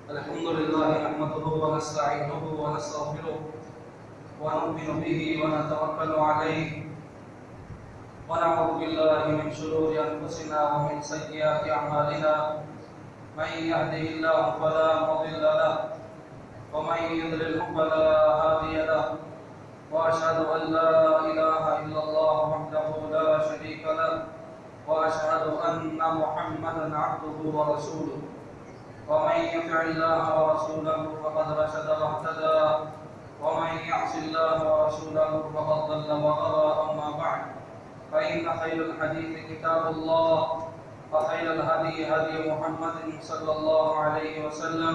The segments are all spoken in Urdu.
الحمد لله نحمده ونستعينه ونستغفره ونؤمن به ونتوكل عليه ونعوذ بالله من شرور أنفسنا ومن سيئات أعمالنا من يهده الله فلا مضل له ومن يضلل فلا هادي له وأشهد أن لا إله إلا الله وحده لا شريك له وأشهد أن محمدا عبده ورسوله ومن يطع الله ورسوله فقد رشد واهتدى ومن يعص الله ورسوله فقد ضل وغوى. أما بعد فإن خير الحديث كتاب الله وخير الهدي هدي محمد صلى الله عليه وسلم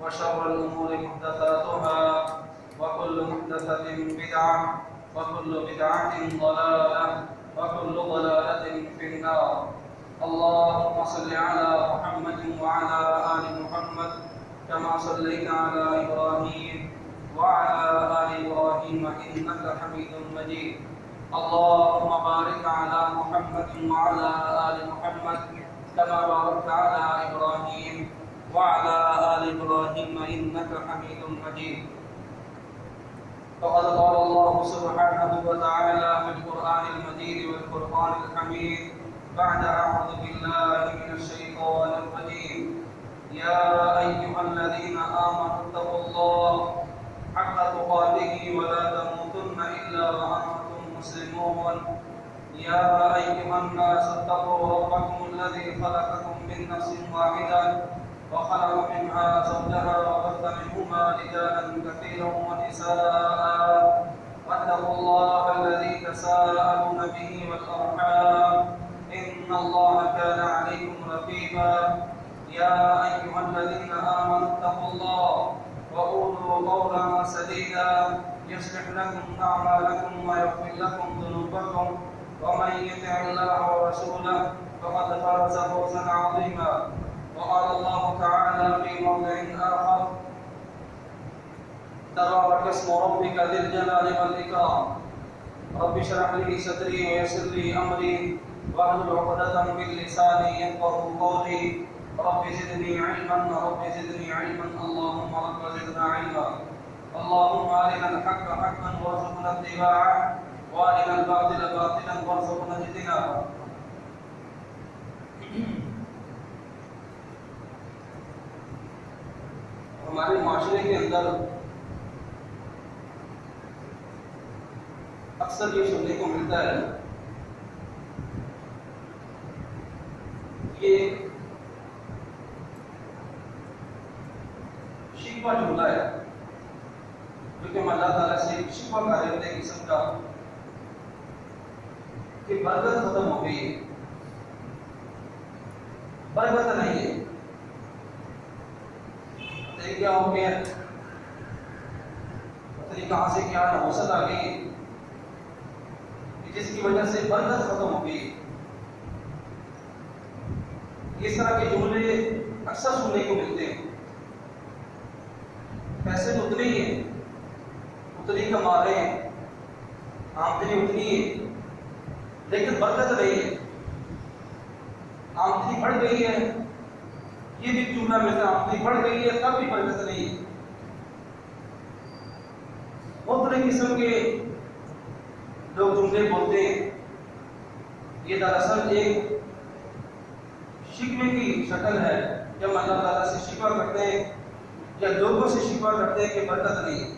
وشر الأمور محدثاتها وكل محدثة بدعة وكل بدعة ضلالة وكل ضلالة في النار. اللهم صل على محمد وعلى آل محمد كما صليت على إبراهيم وعلى آل إبراهيم إنك حميد مجيد. اللهم بارك على محمد وعلى آل محمد كما باركت على إبراهيم وعلى آل إبراهيم إنك حميد مجيد. فقد قال الله سبحانه وتعالى في القرآن المجيد والفرقان الحميد بعد أعوذ بالله من الشيطان الرجيم: يا أيها الذين آمنوا اتقوا الله حق تقاته ولا تموتن إلا وأنتم مسلمون. يا أيها الناس اتقوا ربكم الذي خلقكم من نفس واحدة وخلق منها زوجها وبث منهما رجالا كثيرا ونساء واتقوا الله الذي تساءلون به والأرحام إن الله كان عليكم رقيبا. يا أيها الذين آمنوا اتقوا الله وقولوا قولا سديدا يصلح لكم أعمالكم ويغفر لكم ذنوبكم ومن يطع الله ورسوله فقد فاز فوزا عظيما. وقال الله تعالى في موضع آخر: تبارك اسم ربك ذي الجلال والإكرام رب اشرح لي صدري ويسر لي أمري واحلل عقدة من لساني يفقهوا قولي رب زدني علما رب زدني علما اللهم رب زدنا علما. اللهم أرنا الحق حقا وارزقنا اتباعه وأرنا الباطل باطلا وارزقنا اجتنابه. ہمارے معاشرے کے اندر اکثر یہ سننے کو ملتا ہے یہ شکوہ جملہ ہے جو کہ اللہ تعالیٰ سے شکوہ کر رہے ہوتے قسم کا کہ برکت ختم ہو گئی ہے، برکت نہیں ہے. کیا ہو گیا پتہ نہیں کہاں سے کیا نوسط آ گئی جس کی وجہ سے برکت ختم ہو گئی. اس طرح کے جملے اکثر سننے کو ملتے ہیں. پیسے تو اتنے ہی ہیں، اتنی کما رہے ہیں، آمدنی اتنی ہے، لیکن برکت نہیں ہے. آمدنی بڑھ گئی ہے، یہ بھی جملہ ملتا ہے، آمدنی بڑھ گئی ہے تب بھی برکت نہیں ہے. مختلف قسم کے لوگ جملے بولتے ہیں. یہ دراصل ایک شکوے کی شکل ہے. جب اللہ تعالیٰ سے شکوہ کرتے ہیں یا لوگوں سے شکوہ کرتے ہیں کہ برکت نہیں ہے.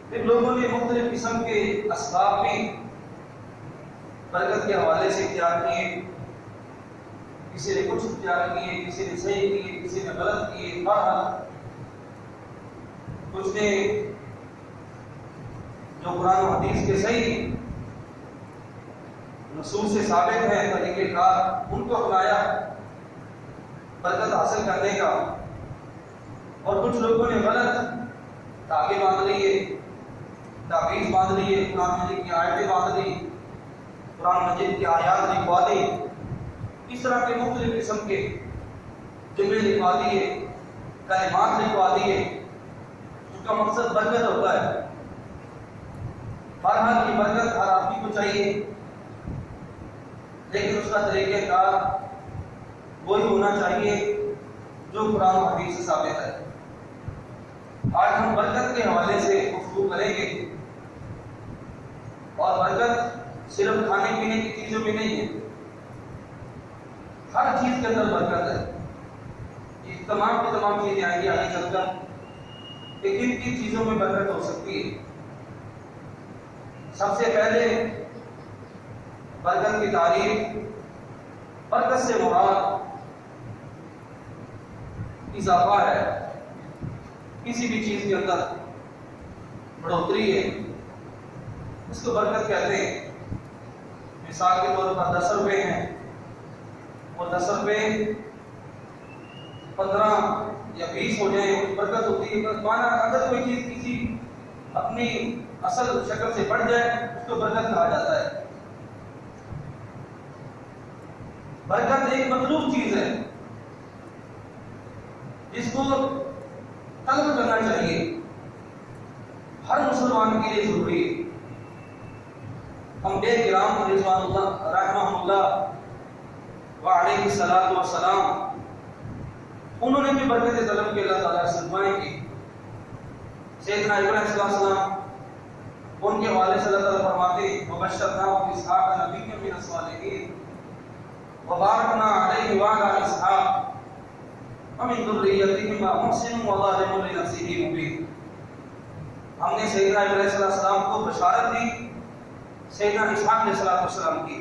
پھر لوگوں نے مختلف قسم کے اسباب بھی برکت کے حوالے سے اختیار کیے. کسی نے کچھ اختیار کیے، کسی نے صحیح کیے، کسی نے غلط کیے. بہرحال کچھ نے جو قرآن و حدیث کے صحیح نصوص سے ثابت ہے طریقہ کار ان کو اپنایا برکت حاصل کرنے کا، اور کچھ لوگوں نے غلط دھاگے باندھ لیے، تعویذ باندھ لیے، قرآن مجید کی آیتیں باندھ لی، قرآن مجید کی آیات لکھوا دی. اس طرح کے مختلف قسم کے جملے لکھوا دیے، کلمات لکھوا دیے جس کا مقصد برکت ہوتا ہے. بہرحال کی برکت ہر آدمی کو چاہیے، لیکن اس کا طریقہ کار وہی ہونا چاہیے جو قرآن و حدیث سے ثابت ہے۔ آج ہم برکت کے حوالے سے گفتگو کریں گے، اور برکت صرف کھانے پینے کی چیزوں میں نہیں ہے، ہر چیز کے اندر برکت ہے۔ یہ تمام کی تمام چیزیں آئیں گی آگے چل کر کہ کن کن چیزوں میں برکت ہو سکتی ہے۔ سب سے پہلے برکت کی تعریف، برکت سے مراد اضافہ ہے، کسی بھی چیز کے اندر بڑھوتری ہے، اس کو برکت کہتے ہیں۔ مثال کے طور پر 10 روپے ہیں، وہ 10 روپے 15 یا 20 ہو جائیں برکت ہوتی ہے۔ مانا اگر کوئی چیز کسی اپنی اصل شکل سے بڑھ جائے اس کو برکت کہا جاتا ہے۔ برکت ایک مطلوب چیز ہے جس کو طلب کرنا چاہیے، ہر مسلمان کے لیے ضروری ہے۔ انبیاء کرام رضوان اللہ رحمہ اللہ وعلیہ الصلوۃ والسلام، انہوں نے بھی برکت طلب کی، اللہ تعالیٰ سے دعائیں کی۔ سیدنا ابراہیم علیہ السلام، ان کے والد صلی اللہ علیہ وسلم فرماتے ہیں وبشرناہ باسحاق نبیًّا من الصالحین وبارکنا علیہ وعلی اسحاق ومن ذریتہما محسن وظالم لنفسہ مبین۔ ہم نے سیدنا ابراہیم علیہ السلام کو بشارت دی سیدنا اسحاق علیہ السلام کی،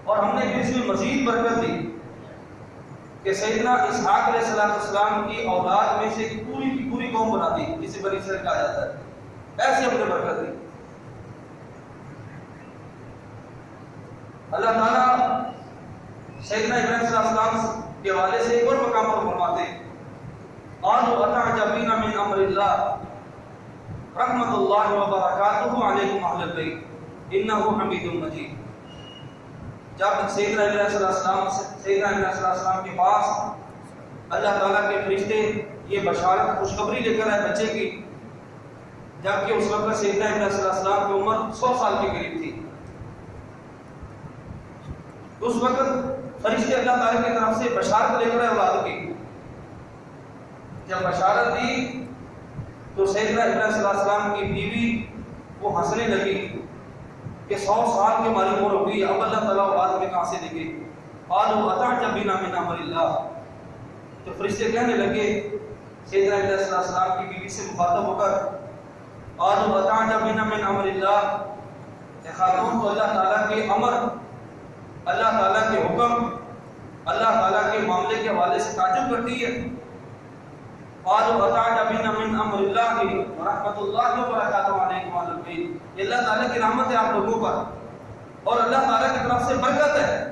اور ہم نے پھر اس میں مزید برکت دی کہ سیدنا اسحاق علیہ السلام کی اولاد میں سے پوری کی پوری قوم بنا دی، جسے بنی اسرائیل کہا جاتا ہے۔ ایسے ہم نے برکت دی۔ اللہ تعالیٰ سیدنا ابراہیم صلی اللہ علیہ وسلم کے حوالے سے ایک اور مقام پر فرماتے ہیں قالوا اتعجبین من امر اللہ رحمت اللہ وبرکاتہ علیکم اہل البیت انہ حمید مجید۔ جب سیدنا ابراہیم صلی اللہ علیہ وسلم کے پاس اللہ تعالیٰ کے فرشتے یہ بشارت خوشخبری لے کر آئے بچے کی، جبکہ اس وقت سیدنا ابراہیم صلی اللہ علیہ وسلم کی عمر 100 سال کے قریب تھی۔ اس وقت فرشتے اللہ تعالیٰ کی طرف سے بشارت لے کر آئے اولاد کی۔ جب بشارت دی تو سیدنا ابراہیم صلی اللہ علیہ وسلم کی بیوی وہ ہنسنے لگی کہ 100 سال کی ہماری عمر ہو گئی، اب اللہ تعالیٰ اولاد میں کہاں سے دے گی؟ قالوا اتعجبین من امر اللہ، تو فرشتے کہنے لگے سیدنا ابراہیم صلی اللہ علیہ وسلم کی بیوی سے مخاطب ہو کر قالوا اتعجبین من امر اللہ، اے خاتون تو اللہ تعالیٰ کے امر، اللہ تعالیٰ کے حکم، اللہ تعالیٰ کے معاملے کے حوالے سے تعجب کرتی ہے۔ قالوا اتعجبین من امر اللہ ورحمۃ اللہ وبرکاتہ علیکم اہل البیت، یہ اللہ تعالیٰ کی رحمت ہے آپ لوگوں پر اور اللہ تعالیٰ کی طرف سے برکت ہے۔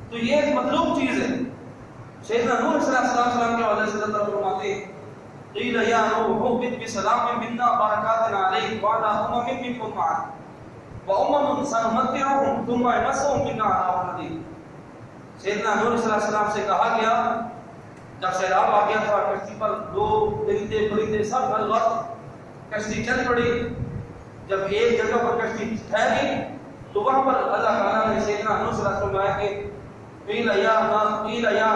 تو یہ ایک مطلوب چیز ہے۔ سیدنا نوح صلی اللہ علیہ وسلم کے حوالے سے اللہ فرماتے ہیں قیل یا نوح اهبط بسلام منا برکات علیک وعلی امم ممن معک وامم سنمتعهم ثم یمسهم منا عذاب الیم۔ سیدنا نوح صلی اللہ علیہ وسلم سے کہا گیا جب سیلاب آ گیا تھا، کشتی پر لوگ درندے پرندے سب ہر وقت کشتی چل پڑی، جب ایک جگہ پر کشتی ٹھہری تو وہاں پر اللہ تعالیٰ نے سیدنا نوح صلی اللہ علیہ وسلم کو کہ قیل یا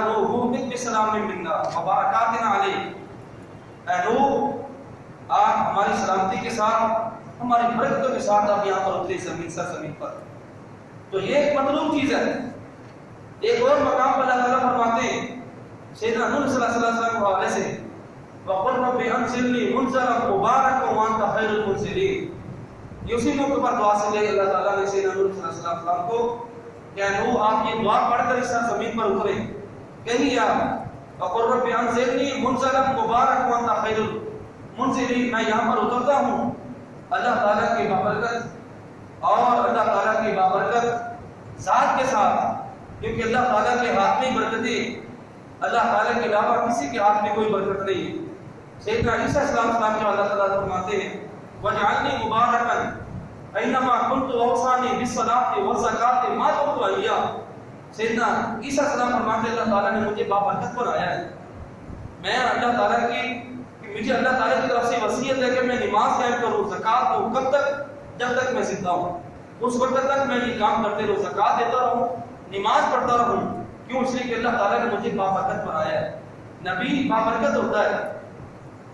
نوح اهبط بسلام منا وبرکات علیک، اے نوح آپ ہماری سلامتی کے ساتھ، ہماری برکتوں کے ساتھ آپ یہاں پر اترے زمین سرزمین پر۔ تو یہ ایک مطلوب چیز ہے۔ ایک اور مقام پر اللہ تعالیٰ فرماتے ہیں سیدنا نوح صلی اللہ علیہ وسلم کے حوالے سے وَقُلْ رَبِّ أَنزِلْنِي مُنزَلًا مُبَارَكًا وَأَنْتَ خَيْرُ الْمُنزِلِينَ۔ یہ اسی موقع پر دعا سے لے اللہ تعالیٰ نے سیدنا نوح صلی اللہ علیہ وسلم کو کہ نوح آپ یہ دعا پڑھ کر اس زمین پر اترے، کہیں آپ وَقُلْ رَبِّ أَنزِلْنِي مُنزَلًا مُبَارَكًا وَأَنْتَ خَيْرُ الْمُنزِلِينَ، میں یہاں پر اترتا ہوں اللہ تعالیٰ کی بابرکت اور اللہ تعالیٰ کی بابرکت ذات کے ساتھ، کیونکہ اللہ تعالیٰ کے ہاتھ میں برکتیں، اللہ تعالیٰ کے علاوہ کسی کے ہاتھ میں کوئی برکت نہیں ہے۔ سیدنا عیسیٰ علیہ السلام کے اللہ تعالیٰ فرماتے ہیں وَجْعَلْنِي مُبَارَكًا أَيْنَمَا كُنْتُ وَأَوْصَانِي بِالصَّلَاةِ وَالزَّكَاةِ مَا دُمْتُ حَيًّا۔ سیدنا عیسیٰ علیہ السلام فرماتے ہیں اللہ تعالیٰ نے مجھے بابرکت بنایا ہے، میں اللہ تعالیٰ کی مجھے اللہ تعالیٰ کی طرف سے وصیت ہے کہ میں نماز قائم کروں، زکوٰۃ دوں، کب تک؟ جب تک میں زندہ ہوں، اس وقت تک میں یہ کام کرتے رہوں، زکوٰۃ دیتا رہوں، نماز پڑھتا رہوں، کیوں؟ اس لیے کہ اللہ تعالیٰ نے مجھے بابرکت بنایا ہے. نبی بابرکت ہوتا ہے،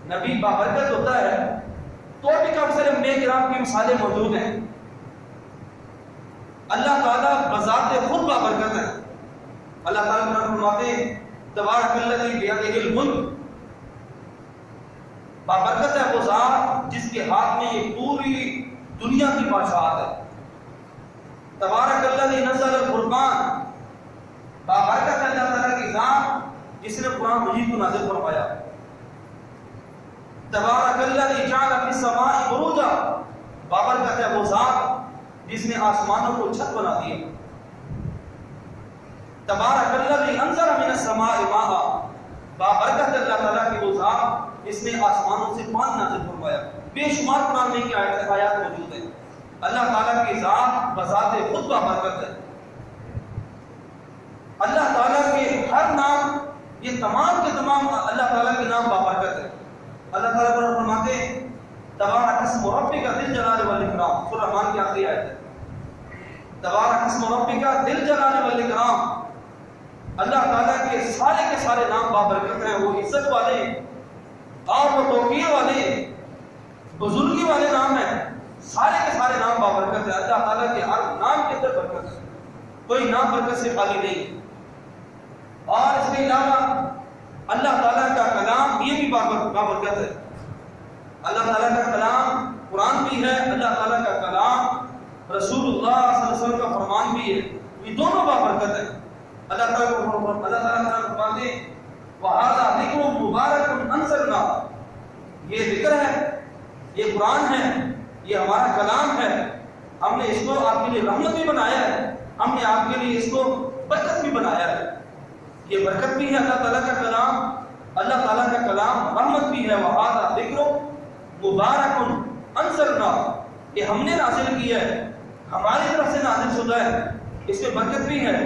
نبی بابرکت ہوتا ہے. تو بھی کافی سارے انبیاء کرام کی مثالیں موجود ہیں. اللہ تعالیٰ بذات خود بابرکت ہے. اللہ تعالیٰ فرماتے ہیں تبارک الذی بیدہ الملک، بابرکت ہے وہ ذات جس کے ہاتھ میں یہ پوری دنیا کی بادشاہت ہے. تبارک الذی نزل الفرقان، بابرکت ہے اللہ تعالیٰ کی ذات جس نے قرآن مجید کو نازل فرمایا. تبارک الذی جعل فی السماء بروجا، بابرکت ہے وہ ذات جس نے آسمانوں کو چھت بنا دیا. تبارک الذی انزل من السماء ماء، بابرکت اللہ تعالیٰ کی وہ ذات جس نے آسمانوں سے پانی نازل فرمایا. بے شمار قرآن میں کی آیات موجود ہیں. اللہ تعالیٰ کی ذات بذات خود بابرکت ہے. اللہ تعالیٰ کے ہر نام، یہ تمام کے تمام اللہ تعالیٰ کے نام بابرکت ہے. اللہ تعالیٰ پر فرماتے ہیں تبارک اسم ربک ذی الجلال والاکرام، سورہ رحمان کی آخری آیت ہے. تبارک اسم ربک ذی الجلال والاکرام، اللہ تعالیٰ کے سارے نام بابرکت ہیں. وہ عزت والے اور وہ توقیر والے، بزرگی والے نام ہیں. سارے کے سارے نام بابرکت ہیں. اللہ تعالیٰ کے ہر نام کے اندر برکت ہے، کوئی نام برکت سے خالی نہیں. اور اس کے علاوہ اللہ تعالیٰ کا کلام یہ بھی بابرکت ہے. اللہ تعالیٰ کا کلام قرآن بھی ہے، اللہ تعالیٰ کا کلام رسول اللہ صلی اللہ علیہ وسلم کا فرمان بھی ہے. یہ دونوں بابرکت ہیں. اللہ تعالیٰ فرماتے ہیں وَهَذَا ذِكْرٌ مُبَارَكٌ أَنزَلْنَاهُ، یہ ذکر ہے، یہ قرآن ہے، یہ ہمارا کلام ہے. ہم نے اس کو آپ کے لیے رحمت بھی بنایا ہے، ہم نے آپ کے لیے اس کو برکت بھی بنایا ہے. یہ برکت بھی ہے اللہ تعالیٰ کا کلام، اللہ تعالیٰ کا کلام رحمت بھی ہے. وَهَذَا ذِكْرٌ مُبَارَكٌ أَنزَلْنَاهُ، یہ ہم نے نازل کیا ہے، ہماری طرف سے نازل شدہ ہے. اس میں برکت بھی ہے،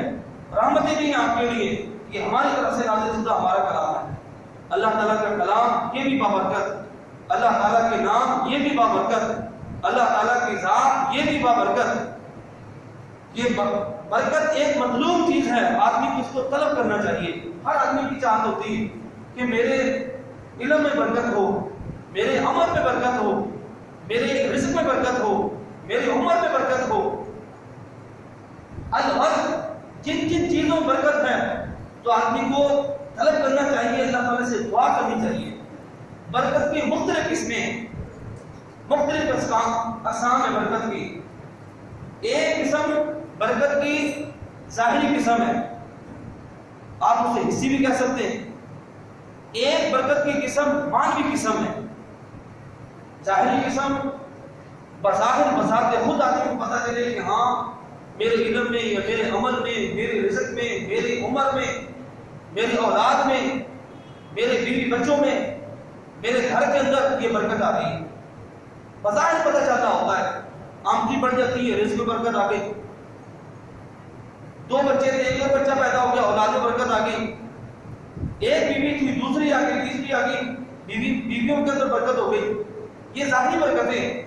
رحمتیں بھی ہیں آپ کے لیے. یہ ہماری طرف سے نازل شدہ ہمارا کلام ہے. اللہ تعالیٰ کا کلام یہ بھی بابرکت، اللہ تعالیٰ کے نام یہ بھی بابرکت، اللہ تعالیٰ کی ذات یہ بھی بابرکت. یہ برکت ایک مطلوب چیز ہے، آدمی کو اس کو طلب کرنا چاہیے. ہر آدمی کی چاہت ہوتی ہے کہ میرے علم میں برکت ہو، میرے عمل میں برکت ہو، میرے رزق میں برکت ہو، میری عمر میں برکت ہو. ہر جن چیزوں میں برکت ہے تو آدمی کو طلب کرنا چاہیے، اللہ تعالیٰ سے دعا کرنی چاہیے. برکت کی مختلف قسمیں ہیں، مختلف اقسام ہے برکت کی. ایک قسم برکت کی ظاہری قسم ہے، آپ اسے حصی بھی کہہ سکتے ہیں. ایک برکت کی قسم مانوی قسم ہے. ظاہری قسم بظاہر بذات خود آدمی کو پتہ چلے کہ ہاں میرے علم میں یا میرے عمل میں، میرے رزق میں، میری عمر میں، میری اولاد میں، میرے بیوی بچوں میں، میرے گھر کے اندر یہ برکت آ رہی ہے. بظاہر پتہ چلتا ہوتا ہے، آمدنی بڑھ جاتی ہے، رزق میں برکت آ گئی. 2 بچے تھے، ایک بچہ پیدا ہو گیا، اولاد میں برکت آ گئی. ایک بیوی تھی، دوسری آ گئی، تیسری آ گئی، بیویوں کے اندر برکت ہو گئی. یہ ظاہری برکتیں،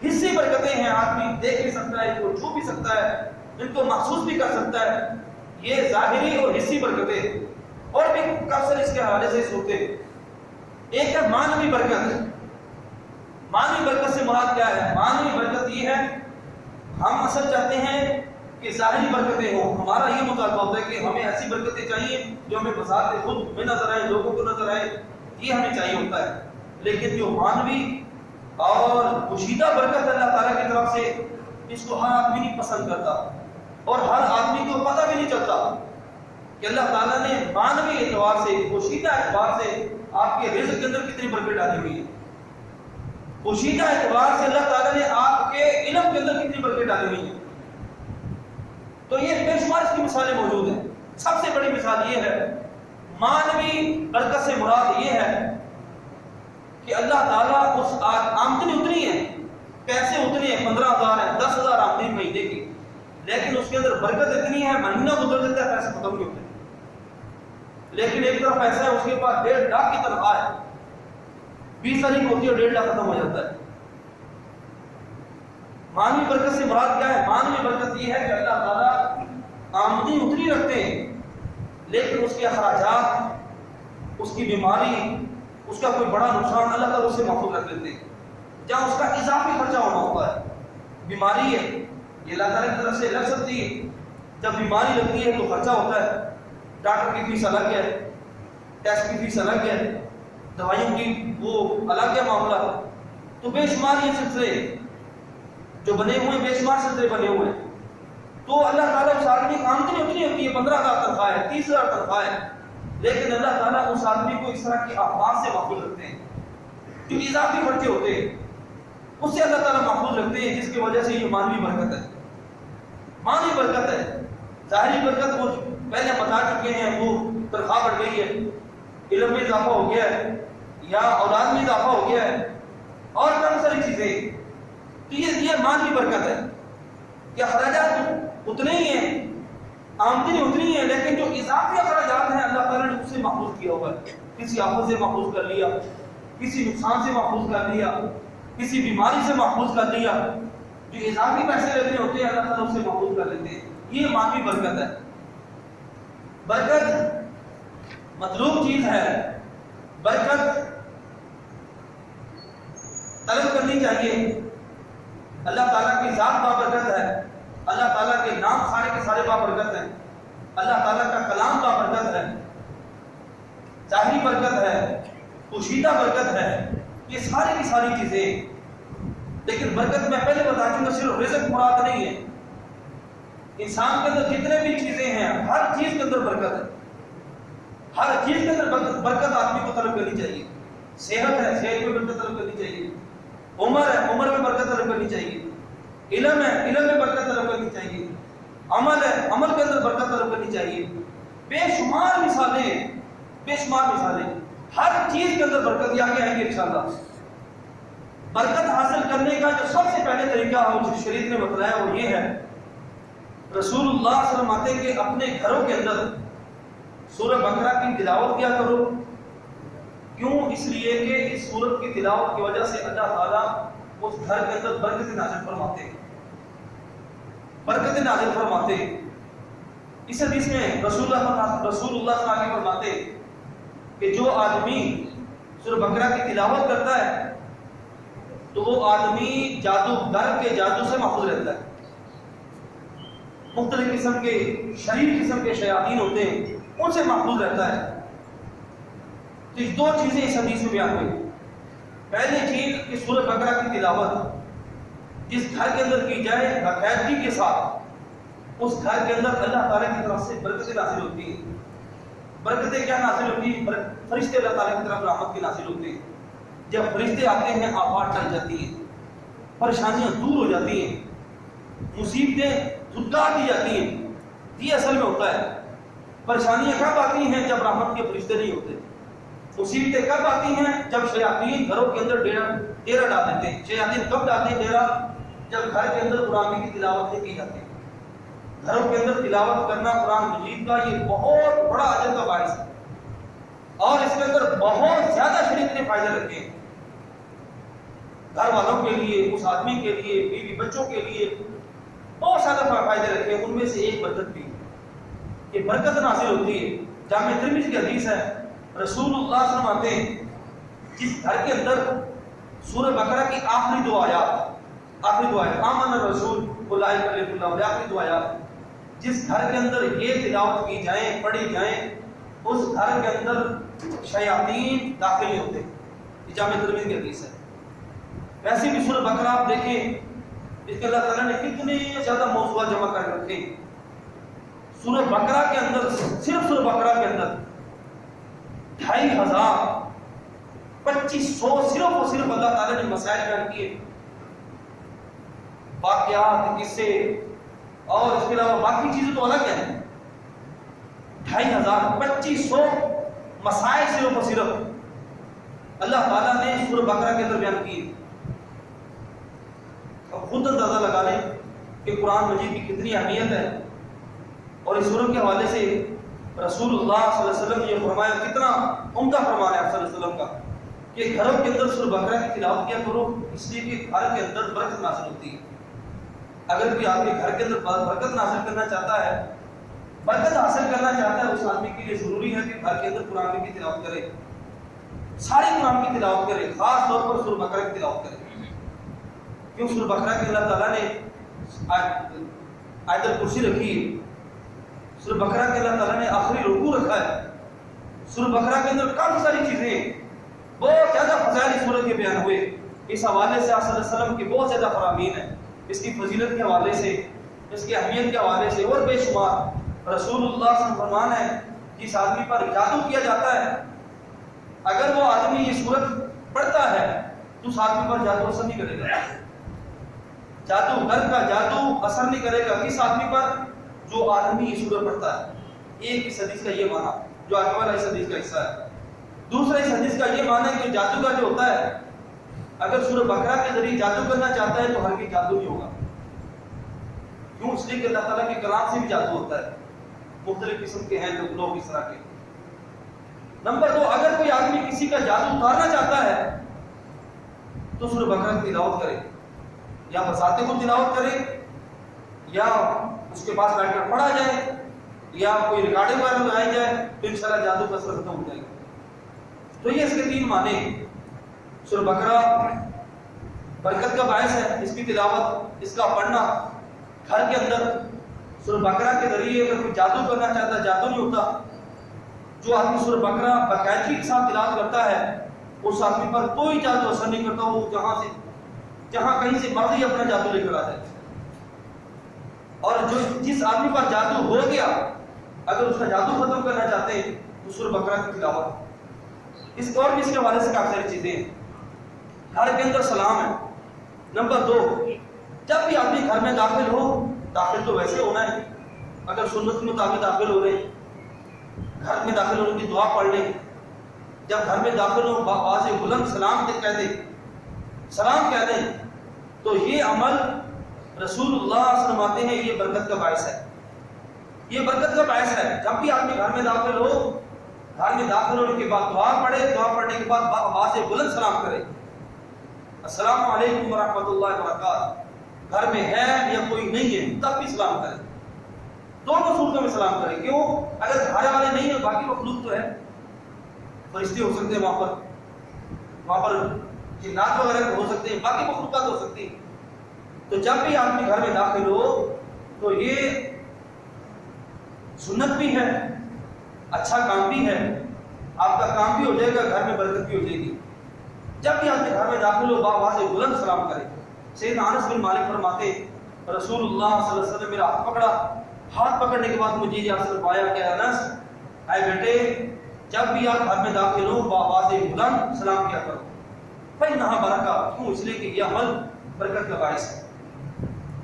حصی برکتیں ہیں. آدمی دیکھ بھی سکتا ہے، ان کو چھو بھی سکتا ہے، ان کو محسوس بھی کر سکتا ہے. یہ ظاہری اور حصی برکتیں. اور بھی کافی اس کے حوالے سے سوچتے. ایک ہے مانوی برکت. مانوی برکت سے مراد کیا ہے؟ مانوی برکت یہ ہے، ہم اصل چاہتے ہیں کہ ظاہری برکتیں ہوں. ہمارا یہ مطالبہ ہوتا ہے کہ ہمیں ایسی برکتیں چاہیے جو ہمیں بذات خود میں نظر آئے، لوگوں کو نظر آئے. یہ ہمیں چاہیے ہوتا ہے. لیکن جو مانوی اور پوشیدہ برکت اللہ تعالیٰ کی طرف سے، اس کو ہر آدمی نہیں پسند کرتا، اور ہر آدمی کو پتہ بھی نہیں چلتا کہ اللہ تعالیٰ نے مانوی اعتبار سے، پوشیدہ اعتبار سے آپ کے رزق کے اندر کتنی برکت ڈالی ہوئی ہے. پوشیدہ اعتبار سے اللہ تعالیٰ نے آپ کے علم کے اندر کتنی برکت ڈالی ہوئی ہے. تو یہ بے شمار اس کی مثالیں موجود ہیں. سب سے بڑی مثال یہ ہے، مانوی برکت سے مراد یہ ہے کہ اللہ تعالیٰ اس آمدنی اتنی ہے، پیسے اتنے ہیں، 15,000 ہیں، 10,000 آمدنی مہینے کی، لیکن اس کے اندر برکت اتنی ہے، مہینہ گزر جاتا ہے، پیسے ختم نہیں ہوتے. لیکن ایک طرف ایسا ہے، اس کے پاس 1.5 لاکھ کی تنخواہ ہے، 20 تاریخ ہوتی ہے اور 1.5 لاکھ ختم ہو جاتا ہے. مانوی برکت سے مراد کیا ہے؟ مانوی برکت یہ ہے کہ اللہ تعالیٰ آمدنی اتنی رکھتے ہیں لیکن اس کے اخراجات، اس کی بیماری، اس کا کوئی بڑا نقصان اللہ تعالیٰ اسے محفوظ رکھ لیتے ہیں۔ جہاں اس کا اضافی خرچہ ہونا ہوتا ہے، بیماری ہے یہ اللہ تعالیٰ کی طرف سے لگ سکتی ہے، جب بیماری لگتی ہے تو خرچہ ہوتا ہے، ڈاکٹر کی فیس الگ ہے، ٹیسٹ کی فیس الگ ہے، دوائیوں کی وہ الگ ہے معاملہ، تو بے شمار یہ سلسلے جو بنے ہوئے، بے شمار سلسلے بنے ہوئے ہیں۔ تو اللہ تعالیٰ اس آدمی کی آمدنی اتنی ہوتی ہے، 15,000 تنخواہ ہے، 30,000 تنخواہ ہے، لیکن اللہ تعالیٰ اس آدمی کو اس طرح کی آفات سے محفوظ رکھتے ہیں، جو اضافی خرچے ہوتے ہیں اس سے اللہ تعالیٰ محفوظ رکھتے ہیں، جس کی وجہ سے یہ مانوی برکت ہے۔ مانوی برکت ہے، ظاہری برکت وہ پہلے بتا چکے ہیں، وہ تنخواہ بڑھ گئی ہے، علم میں اضافہ ہو گیا ہے، یا اولاد میں اضافہ ہو گیا ہے، اور کم ساری چیزیں، تو یہ مانوی برکت ہے کہ اخراجات اتنے ہی ہیں، آمدنی اتنی ہے، لیکن جو اضافی اخراجات ہیں اللہ تعالیٰ نے اس سے محفوظ کیا ہوا ہے، کسی آفت سے محفوظ کر لیا، کسی نقصان سے محفوظ کر لیا، کسی بیماری سے محفوظ کر لیا، جو اضافی پیسے لینے ہوتے ہیں اللہ تعالیٰ اس سے محفوظ کر لیتے ہیں۔ یہ مانوی برکت ہے۔ برکت مطلوب چیز ہے، برکت طلب کرنی چاہیے۔ اللہ تعالیٰ کی ذات بابرکت ہے، اللہ تعالیٰ کے نام سارے کے سارے بابرکت ہیں، اللہ تعالیٰ کا کلام بابرکت ہے، ظاہری برکت ہے، پوشیدہ برکت ہے، یہ ساری کی ساری چیزیں۔ لیکن برکت میں پہلے بتا چکا صرف رزق مراد نہیں ہے، انسان کے اندر جتنے بھی چیزیں ہیں ہر چیز کے اندر برکت ہے، ہر چیز کے اندر برکت آدمی کو طلب کرنی چاہیے۔ صحت ہے، صحت میں برکت طلب کرنی چاہیے، عمر ہے، عمر میں برکت طلب کرنی چاہیے، علم ہے، علم میں برکت طلب کرنی چاہیے، عمل ہے، عمل کے اندر برکت طلب کرنی چاہیے۔ بے شمار مثالیں ہیں، بے شمار مثالیں، ہر چیز کے اندر برکت یہ آگے آئیں گے انشاءاللہ۔ برکت حاصل کرنے کا جو سب سے پہلے طریقہ ہو جو شریعت نے بتلایا وہ یہ ہے، رسول اللہ صلی اللہ علیہ وسلم آتے کہ اپنے گھروں کے اندر سورہ بقرہ کی تلاوت کیا کرو۔ کیوں؟ اس لیے کہ اس سورت کی تلاوت کی وجہ سے اللہ تعالیٰ اس گھر کے اندر برکت نازل فرماتے ہیں، برکت نازل فرماتے ہیں۔ اس حدیث میں رسول اللہ صلی اللہ علیہ وسلم فرماتے کہ جو آدمی سورہ بقرہ کی تلاوت کرتا ہے تو وہ آدمی جادوگر کے جادو سے محفوظ رہتا ہے، مختلف قسم کے شریر قسم کے شیاطین ہوتے ہیں ان سے محفوظ رہتا ہے۔ تو یہ دو چیزیں اس حدیث میں بیان ہوئی۔ پہلی چیز کہ سورہ بقرہ کی تلاوت جس گھر کے اندر کی جائے باقاعدگی کے ساتھ، اس گھر کے اندر اللہ تعالیٰ کی طرف سے برکتیں نازل ہوتی ہیں۔ برکتیں کیا نازل ہوتی ہیں؟ فرشتے اللہ تعالیٰ کی طرف رحمت کی نازل ہوتے ہیں۔ جب فرشتے آتے ہیں آفات ٹل جاتی ہیں، پریشانیاں دور ہو جاتی ہیں، مصیبتیں دھتکار دی جاتی ہیں۔ یہ اصل میں ہوتا ہے۔ پریشانیاں کب آتی ہیں؟ جب رحمت کے فرشتے نہیں ہوتے۔ مصیبتیں کب آتی ہیں؟ جب شیاطین گھروں کے اندر ڈیرا ڈال دیتے ہیں۔ شیاطین کب ڈالتے ہیں ڈیرا؟ جب گھر کے اندر قرآن کی تلاوت نہیں کی جاتی۔ گھروں کے اندر تلاوت کرنا قرآن مجید کا یہ بہت بڑا اجر کا باعث ہے، اور اس کے اندر بہت زیادہ شریعت نے فائدے رکھے ہیں گھر والوں کے لیے، اس آدمی کے لیے، بیوی بچوں کے لیے بہت زیادہ فائدے رکھے ہیں۔ ان میں سے ایک برکت بھی کہ برکت نازل ہوتی ہے۔ جامع ترمذی کی حدیث ہے، رسول اللہ صلی اللہ علیہ وسلم آتے ہیں جس گھر کے اندر سورہ بقرہ کی آخری دو آیات، آمن الرسول لا یکلف اللہ علیہ، آخری دو آیات جس گھر کے اندر یہ تلاوت کی جائیں، پڑھی جائیں، اس گھر کے اندر شیاطین داخل نہیں ہوتے۔ یہ جامع ترمذی کی حدیث ہے۔ ویسے بھی سورہ بقرہ آپ دیکھیں، اس کے اللہ تعالیٰ نے کتنے زیادہ موضوعات جمع کر رکھے ہیں۔ سورہ بقرہ کے اندر، صرف سورہ بقرہ کے اندر 2500 صرف اور صرف اللہ تعالیٰ نے مسائل بیان کیے، واقعات، قصے، اور اس کے علاوہ باقی چیزیں تو الگ ہیں۔ 2500 مسائل صرف اور صرف اللہ تعالیٰ نے سورہ بقرہ کے اندر بیان کیے۔ اب خود اندازہ لگا لیں کہ قرآن مجید کی کتنی اہمیت ہے، اور اس سورہ کے حوالے سے رسول اللہ صلی اللہ علیہ وسلم نے یہ فرمایا، کتنا عمدہ فرمان ہے آپ صلی اللہ علیہ وسلم کا کہ گھروں کے اندر سورہ بقرہ کی تلاوت کیا کرو، اس لیے کہ گھر کے اندر برکت نازل ہوتی ہے۔ اگر کوئی آپ کے گھر کے اندر برکت نازل کرنا چاہتا ہے برکت حاصل کرنا چاہتا ہے اس آدمی کے لیے ضروری ہے کہ گھر کے اندر قرآن کی تلاوت کرے، ساری قرآن کی تلاوت کرے، خاص طور پر سورہ بقرہ کی تلاوت کرے. کیوں؟ سورہ بقرہ کے اللہ تعالیٰ نے آیت الکرسی رکھی ہے، سورہ بقرہ کے اللہ تعالیٰ نے آخری رکوع رکھا ہے. سورہ بقرہ کے اندر کافی ساری چیزیں، بہت زیادہ فضائل اس سورہ کے بیان ہوئے. اس حوالے سے آپ صلی اللہ علیہ وسلم کے بہت زیادہ فرامین ہیں، اس کی فضیلت کے حوالے سے، اس کی اہمیت کے حوالے سے اور بے شمار. رسول اللہ صلی اللہ علیہ وسلم فرمان ہے جس آدمی پر جادو کیا جاتا ہے، اگر وہ آدمی یہ سورت پڑھتا ہے تو اس آدمی پر جادو اثر نہیں کرے گا. جادوگر کا جادو اثر نہیں کرے گا کس آدمی پر؟ جو آدمی یہ سورت پڑھتا ہے. ایک اس حدیث کا یہ معنی جو آگے والا اس حدیث کا حصہ ہے. دوسرا اس حدیث کا یہ معنی ہے کہ جادوگر جو ہوتا ہے اگر سورہ بقرہ کے ذریعے جادو کرنا چاہتا ہے تو ہرگز جادو نہیں ہوگا. کیوں؟ اس لیے کہ اللہ تعالیٰ کے کلام سے بھی جادو ہوتا ہے. مختلف قسم کے ہیں لوگ اس طرح کے. نمبر 2، اگر کوئی آدمی کسی کا جادو اتارنا چاہتا ہے تو سورہ بقرہ کی تلاوت کرے، یا بذات خود تلاوت کرے، یا اس کے پاس بیٹھ کر پڑھا جائے، یا کوئی ریکارڈنگ وغیرہ لگائی جائے تو انشاءاللہ جادو کا اثر ختم ہو جائے گا. تو یہ اس کے 3 معنی. سورہ بقرہ برکت کا باعث ہے، اس کی تلاوت، اس کا پڑھنا گھر کے اندر. سورہ بقرہ کے ذریعے اگر کوئی جادو کرنا چاہتا ہے جادو نہیں ہوتا. جو آدمی سورہ بقرہ باقاعدگی کے ساتھ تلاوت کرتا ہے اس آدمی پر کوئی جادو اثر نہیں کرتا. وہ جہاں کہیں سے مرضی اپنا جادو لے کر آ جائے. اور جس آدمی پر جادو ہو گیا اگر اس کا جادو ختم کرنا چاہتے ہیں تو سورہ بقرہ کی تلاوت. اس اور بھی اس کے حوالے سے کافی ساری چیزیں ہیں. گھر کے اندر سلام ہے. نمبر 2، جب بھی آدمی گھر میں داخل ہو، داخل تو ویسے ہونا ہے، اگر سنت کے مطابق داخل ہو رہے ہیں گھر میں داخل ہونے کی دعا پڑھ لیں. جب گھر میں داخل ہو آواز بلند سلام کہہ دیں، سلام کہہ دیں، تو یہ عمل رسول اللہ صلی اللہ علیہ وسلم آتے ہیں یہ برکت کا باعث ہے. یہ برکت کا باعث ہے. جب بھی آدمی گھر میں داخل ہو، گھر میں داخل ہونے کے بعد دعا پڑھے، دعا پڑھنے کے بعد آواز بلند سلام کرے، السلام علیکم ورحمۃ اللہ وبرکاتہ. گھر میں ہے یا کوئی نہیں ہے تب بھی سلام کرے. دونوں صورتوں میں سلام کرے. کیوں؟ اگر گھر والے نہیں ہیں، باقی مخلوق تو ہے، فرشتے ہو سکتے ہیں وہاں پر جنات وغیرہ ہو سکتے ہیں، باقی مخلوقات ہو سکتی ہیں. تو جب بھی آدمی گھر میں داخل ہو تو یہ سنت بھی ہے، اچھا کام بھی ہے، آپ کا کام بھی ہو جائے گا، گھر میں برکت بھی ہو جائے گی. جب بھی آدمی گھر میں داخل ہو باواز بلند سلام کرے. سیدنا انس بن مالک فرماتے رسول اللہ صلی اللہ علیہ وسلم میرا ہاتھ پکڑا، ہاتھ پکڑنے کے بعد مجھے یہ اثر پایا کہ انس اے بیٹے جب بھی آپ گھر میں داخل ہو باواز بلند سلام کیا کرو. فإنها برکہ. کیوں؟ اس لیے کہ یہ عمل برکت کا باعث ہے.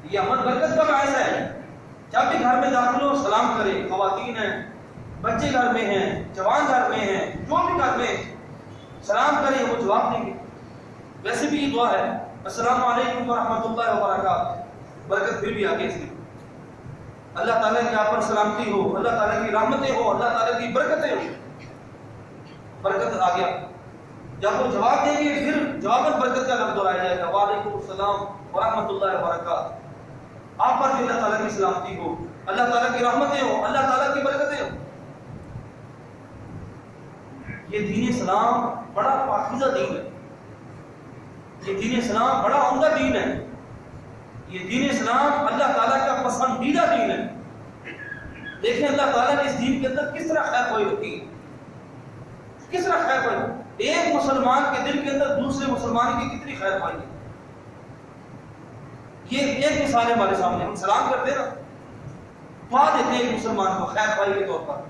یہ عمل برکت کا باعث ہے. جب بھی گھر میں داخل ہو سلام کرے. خواتین ہیں، بچے گھر میں ہیں، جوان گھر میں ہیں، جو بھی گھر میں سلام کرے وہ جواب دیں گے. ویسے بھی یہ دعا ہے السلام علیکم ورحمۃ اللہ وبرکاتہ. برکت پھر بھی آگے اس میں اللہ تعالیٰ کی آپ پر سلامتی ہو، اللہ تعالیٰ کی رحمتیں ہو، اللہ تعالیٰ کی برکتیں ہو. برکت آ گیا. جب وہ جواب دیں گے پھر جواباً برکت کا لفظ دہرایا جائے گا وعلیکم السلام ورحمۃ اللہ وبرکاتہ. آپ پر بھی اللہ تعالیٰ کی سلامتی ہو، اللہ تعالیٰ کی رحمتیں ہو، اللہ تعالیٰ کی برکتیں ہو. یہ دین اسلام بڑا پاکیزہ دین ہے. یہ دین اسلام بڑا عمدہ دین ہے. یہ دین اسلام اللہ تعالیٰ کا پسندیدہ دین ہے. دیکھیں اللہ تعالیٰ نے اس دین کے اندر کس طرح خیر خواہی رکھی ہے، کس طرح خیر خواہی. ایک مسلمان کے دل کے اندر دوسرے مسلمان کی کتنی خیر خواہی ہے. یہ ایک مثال ہے ہمارے سامنے. ہم سلام کرتے ہیں نا، دعا دیتے ہیں ایک مسلمان کو خیر خواہی کے طور پر،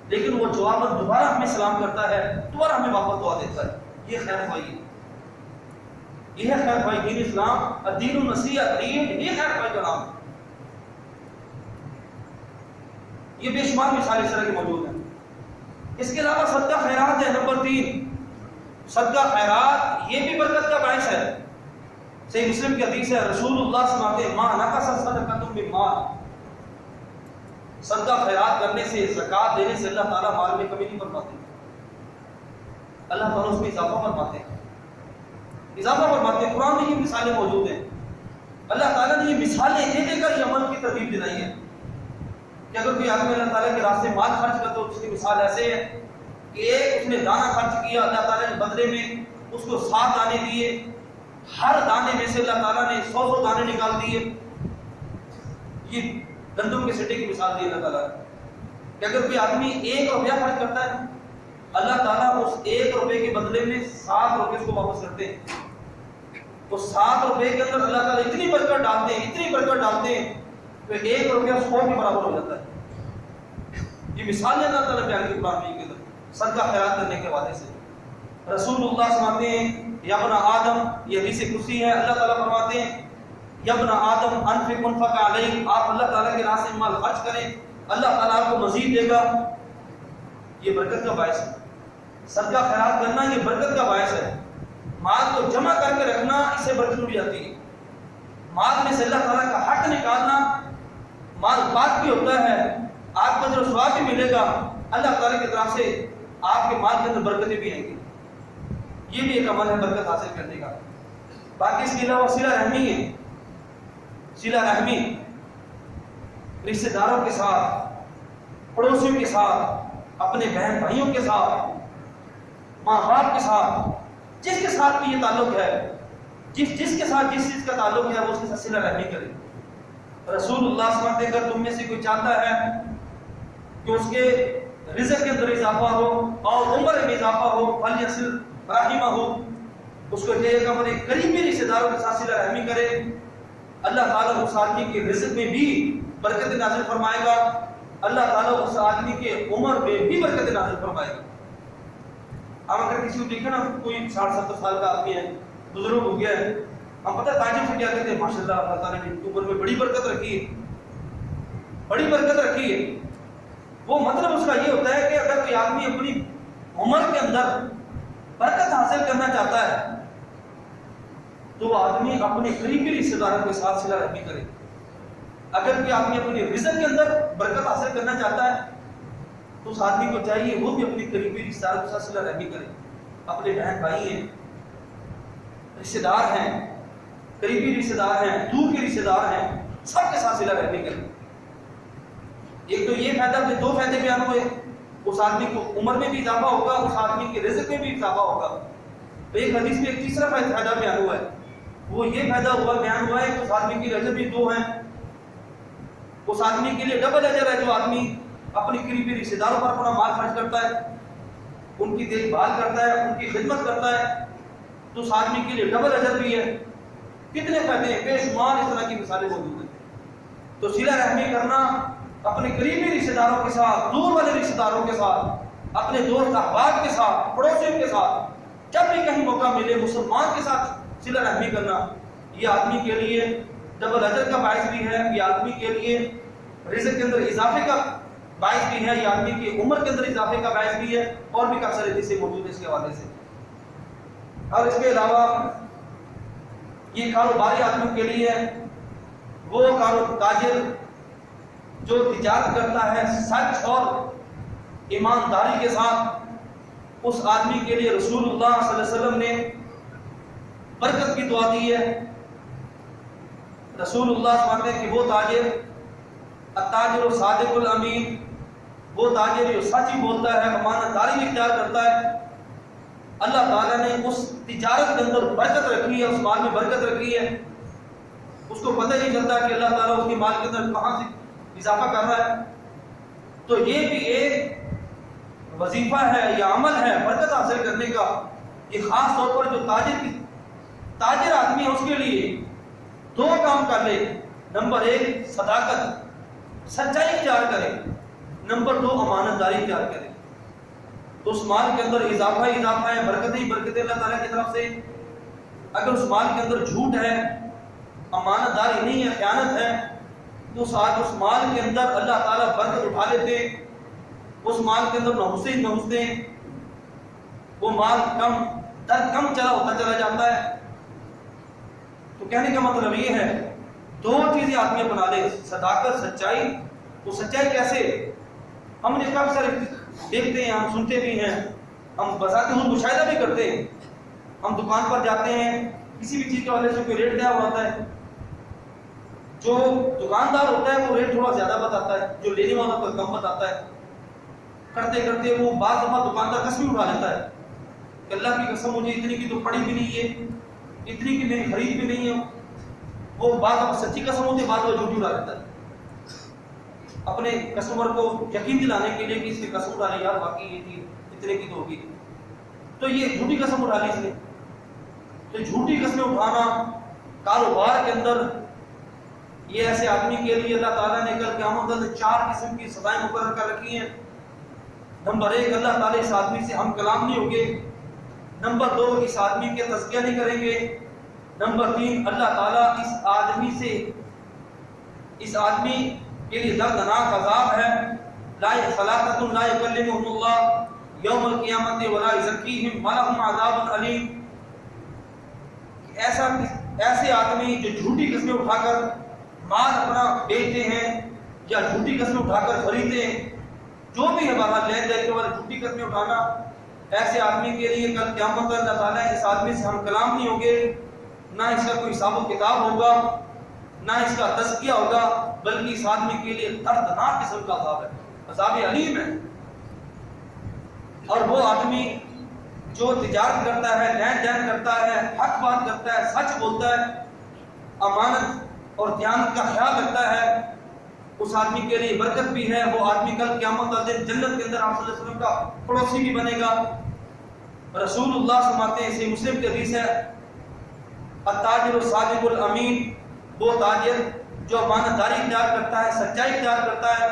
لیکن وہ جواب دوبارہ ہمیں سلام کرتا ہے، دوبارہ ہمیں واپس دعا دیتا ہے. یہ خیر خواہی ہے. یہ ہے خیر خواہی. دین اسلام الدین النصیحہ، دین یہ خیر خواہی کا نام ہے. یہ بے شمار مثالیں اس طرح کی موجود ہیں. اس کے علاوہ صدقہ خیرات ہے. نمبر 3 صدقہ خیرات یہ بھی برکت کا باعث ہے. صحیح مسلم کی حدیث ہے رسول اللہ فرماتے ہیں ما نقص صدقۃ من مال. صدقہ خیرات کرنے سے، زکوٰۃ دینے سے اللہ تعالیٰ مال میں کمی نہیں فرماتے. اللہ تعالیٰ اس میں اضافہ فرماتے ہیں، اضافہ فرماتے ہیں. قرآن میں یہ مثالیں موجود ہیں. اللہ تعالیٰ نے یہ مثالیں دے دے کر یہ عمل کی ترغیب دلائی ہے. کہ اگر کوئی آدمی اللہ تعالیٰ کے راستے مال خرچ کرتا ہے تو اس کی مثال ایسے ہے کہ ایک اس نے دانہ خرچ کیا، اللہ تعالیٰ نے بدلے میں اس کو 7 دانے دیے، ہر دانے میں سے اللہ تعالیٰ نے 100 دانے نکال دیے۔ یہ گندم کے سٹے کی مثال دی اللہ تعالیٰ نے کہ اگر کوئی آدمی 1 روپیہ خرچ کرتا ہے، اللہ تعالیٰ اس 1 روپے کے بدلے میں 7 روپے اس کو واپس کرتے ہیں۔ اس 7 روپے کے اندر اللہ تعالیٰ اتنی برکت ڈالتے ہیں، اتنی برکت ڈالتے ہیں کہ 1 روپیہ 100 کے برابر ہو جاتا ہے۔ یہ مثال ہے اللہ تعالیٰ بیان کی قرآن کے اندر صدقہ خیرات کرنے کے حوالے سے۔ رسول اللہ فرماتے ہیں یا ابن آدم، یہ حدیث قدسی ہے، اللہ تعالیٰ فرماتے ہیں یا ابن آدم انفق انفق علیک، آپ اللہ تعالیٰ کے راستے میں مال خرچ کریں، اللہ تعالیٰ آپ کو مزید دے گا۔ یہ برکت کا باعث ہے، صدقہ خیرات کرنا یہ برکت کا باعث ہے۔ مال کو جمع کر کے رکھنا، اس سے برکت اٹھ جاتی ہے۔ مال میں سے اللہ تعالیٰ کا حق نکالنا، مال پاک بھی ہوتا ہے، آپ کو جو ثواب بھی ملے گا، اللہ تعالیٰ کی طرف سے آپ کے مال کے اندر برکتیں بھی آئیں گی۔ یہ بھی ایک عمل ہے برکت حاصل کرنے کا۔ باقی اس کے علاوہ صلہ رحمی ہے، صلہ رحمی رشتہ داروں کے ساتھ، پڑوسیوں کے ساتھ، اپنے بہن بھائیوں کے ساتھ، ماں باپ کے ساتھ، جس کے ساتھ بھی یہ تعلق ہے، جس کے ساتھ جس چیز کا تعلق ہے وہ اس کے ساتھ صلہ رحمی کرے۔ رسول اللہ صلی اللہ علیہ وسلم اگر تم میں سے کوئی چاہتا ہے کہ اس کے رزق کے اندر اضافہ ہو اور عمر میں اضافہ ہو، فلیصل رحمہ ہو، اس کو یہ کہ اپنے قریبی رشتہ داروں کے ساتھ صلہ رحمی کرے، اللہ تعالیٰ اس آدمی کے رزق میں بھی برکت نازل فرمائے گا، اللہ تعالیٰ اس آدمی کے عمر میں بھی برکت نازل فرمائے گا۔ اب اگر کسی کو دیکھیں نا، کوئی 60-70 سال کا آدمی ہے، بزرگ ہو گیا ہے، ہم پتہ تعجب سے کیا کہتے ہیں، ماشاءاللہ اللہ تعالیٰ نے عمر میں بڑی برکت رکھی ہے، بڑی برکت رکھی ہے۔ وہ مطلب اس کا یہ ہوتا ہے کہ اگر کوئی آدمی اپنی عمر کے اندر برکت حاصل کرنا چاہتا ہے تو وہ آدمی اپنے قریبی رشتہ داروں کے ساتھ صلہ رحمی کرے۔ اگر کوئی آدمی اپنے رزق کے اندر برکت حاصل کرنا چاہتا ہے تو اس آدمی کو چاہیے وہ بھی اپنی قریبی رشتہ داروں کے ساتھ صلہ رحمی کرے۔ اپنے بہن بھائی ہیں، رشتہ دار ہیں، قریبی رشتہ دار ہیں، دور کے رشتہ دار ہیں، سب کے ساتھ صلہ رحمی کرے۔ ایک تو یہ فائدہ کہ 2 فائدے بیان ہوئے، اس آدمی کو عمر میں بھی اضافہ ہوگا، اس آدمی کے رزق میں بھی اضافہ ہوگا۔ تو ایک حدیث میں ایک تیسرا فائدہ بیان ہوا ہے، وہ یہ فائدہ بیان ہوا ہے کہ اس آدمی کی رزق بھی 2 ہیں، اس آدمی کے لیے ڈبل اجر ہے جو آدمی اپنی قریبی رشتہ داروں پر اپنا مال خرچ کرتا ہے، ان کی دیکھ بھال کرتا ہے، ان کی خدمت کرتا ہے، تو اس آدمی کے لیے ڈبل اجر بھی ہے۔ کتنے فائدے ہیں، بے شمار اس طرح کی مثالیں موجود ہیں۔ تو صلہ رحمی کرنا اپنے قریبی رشتہ داروں کے ساتھ، دور والے رشتہ داروں کے ساتھ، اپنے دوست احباب کے ساتھ، پڑوسیوں کے ساتھ، جب بھی کہیں موقع ملے مسلمان کے ساتھ صلہ رحمی کرنا، یہ آدمی کے لیے ڈبل اجر کا باعث بھی ہے، یہ آدمی کے لیے رزق کے اندر اضافے کا باعث بھی ہے، یہ آدمی کی عمر کے اندر اضافے کا باعث بھی ہے، اور بھی کافی سارے حدیثیں موجود ہیں اس کے حوالے سے۔ اور اس کے علاوہ یہ کاروباری آدمی کے لیے وہ تاجر جو تجارت کرتا ہے سچ اور ایمانداری کے ساتھ، اس آدمی کے لیے رسول اللہ صلی اللہ علیہ وسلم نے برکت کی دعا دی ہے۔ رسول اللہ فرماتے ہیں کہ وہ تاجر التاجر الصادق الامین، وہ تاجر جو سچ ہی بولتا ہے، امانت داری بھی اختیار کرتا ہے، اللہ تعالیٰ نے اس تجارت کے اندر برکت رکھی ہے، اس مال میں برکت رکھی ہے، اس کو پتہ نہیں چلتا کہ اللہ تعالیٰ اس کے مال کے اندر کہاں سے اضافہ کر رہا ہے۔ تو یہ بھی ایک وظیفہ ہے یا عمل ہے برکت حاصل کرنے کا، یہ خاص طور پر جو تاجر آدمی ہے اس کے لیے 2 کام کر لے۔ نمبر 1 صداقت، سچائی اختیار کرے، نمبر 2 امانت داری اختیار کرے، تو اس مال کے اندر اضافہ ہی اضافہ ہے، برکت ہی برکت ہے اللہ تعالیٰ کی طرف سے۔ اگر اس مال کے اندر جھوٹ ہے، امانت داری نہیں ہے، خیانت ہے، تو اس مال کے اندر اللہ تعالیٰ برکت اٹھا لیتے، اس مال کے اندر نحوستے وہ مال کم چلا ہوتا چلا جاتا ہے۔ تو کہنے کا مطلب یہ ہے 2 چیزیں آدمی اپنا لے، صداقت، سچائی۔ وہ سچائی کیسے؟ ہم نے کافی سارے دیکھتے ہیں، ہم سنتے بھی ہیں، ہم بذات خود مشاہدہ بھی کرتے ہیں۔ ہم دکان پر جاتے ہیں، کسی بھی چیز کے حوالے سے کوئی ریٹ دیا ہوا ہوتا ہے، جو دکاندار ہوتا ہے وہ ریٹ تھوڑا زیادہ بتاتا ہے، جو لینے والا کو کم بتاتا ہے، کرتے کرتے وہ بعض دفعہ دکاندار قسم اٹھا لیتا ہے کہ اللہ کی قسم مجھے اتنی کی تو پڑی بھی نہیں ہے، اتنی کی میری خرید بھی نہیں ہے. وہ بعض دفعہ سچی قسم ہوتی ہے، بعض دفعہ جھوٹی اٹھا لیتا ہے اپنے کسٹمر کو یقین دلانے کے لیے کہ اس کی قسم اٹھا لی، یار باقی یہ چیز اتنے کی تو ہوگی، تو یہ جھوٹی قسم اٹھا لی اس نے. تو جھوٹی قسمیں اٹھانا کاروبار کے اندر، یہ ایسے آدمی کے لیے اللہ تعالیٰ نے کل قیامت میں 4 قسم کی سزائیں مقرر کر رکھی ہیں. نمبر 1، اللہ تعالیٰ اس آدمی سے ہم کلام نہیں ہوں گے. نمبر 2، اس آدمی کے تزکیہ نہیں کریں گے. نمبر 3، اللہ تعالیٰ اس آدمی کے لیے دردناک عذاب ہے. لا ثلاثۃ لا یکلمهم اللہ یوم القیامت ولا یزکیہم ولہم عذاب علیم. ایسے آدمی جو جھوٹی قسمیں اٹھا کر مال اپنا بیچتے ہیں یا جھوٹی قسمیں اٹھا کر خریدتے ہیں، جو بھی ہے بہرحال لین دین کے بعد جھوٹی قسمیں اٹھانا، ایسے آدمی کے لیے کل قیامت میں اللہ تعالیٰ اس آدمی سے ہم کلام نہیں ہوں گے، نہ اس کا کوئی حساب و کتاب ہوگا، نہ اس کا تزکیہ ہوگا، بلکہ اس آدمی کے لیے دردناک قسم کا عذاب ہے، عذاب علیم ہے. اور وہ آدمی جو تجارت کرتا ہے، لین دین کرتا ہے، حق بات کرتا ہے، سچ بولتا ہے، امانت اور دیانت کا خیال رکھتا ہے، اس آدمی کے لیے برکت بھی ہے. وہ آدمی کل قیامت کا دن جنت کے اندر آپ صلی اللہ علیہ وسلم کا پڑوسی بھی بنے گا. رسول اللہ فرماتے ہیں، اسی مسلم کی حدیث ہے، التاجر الصادق الامین، وہ تاجر جو امانت داری اختیار کرتا ہے، سچائی اختیار کرتا ہے،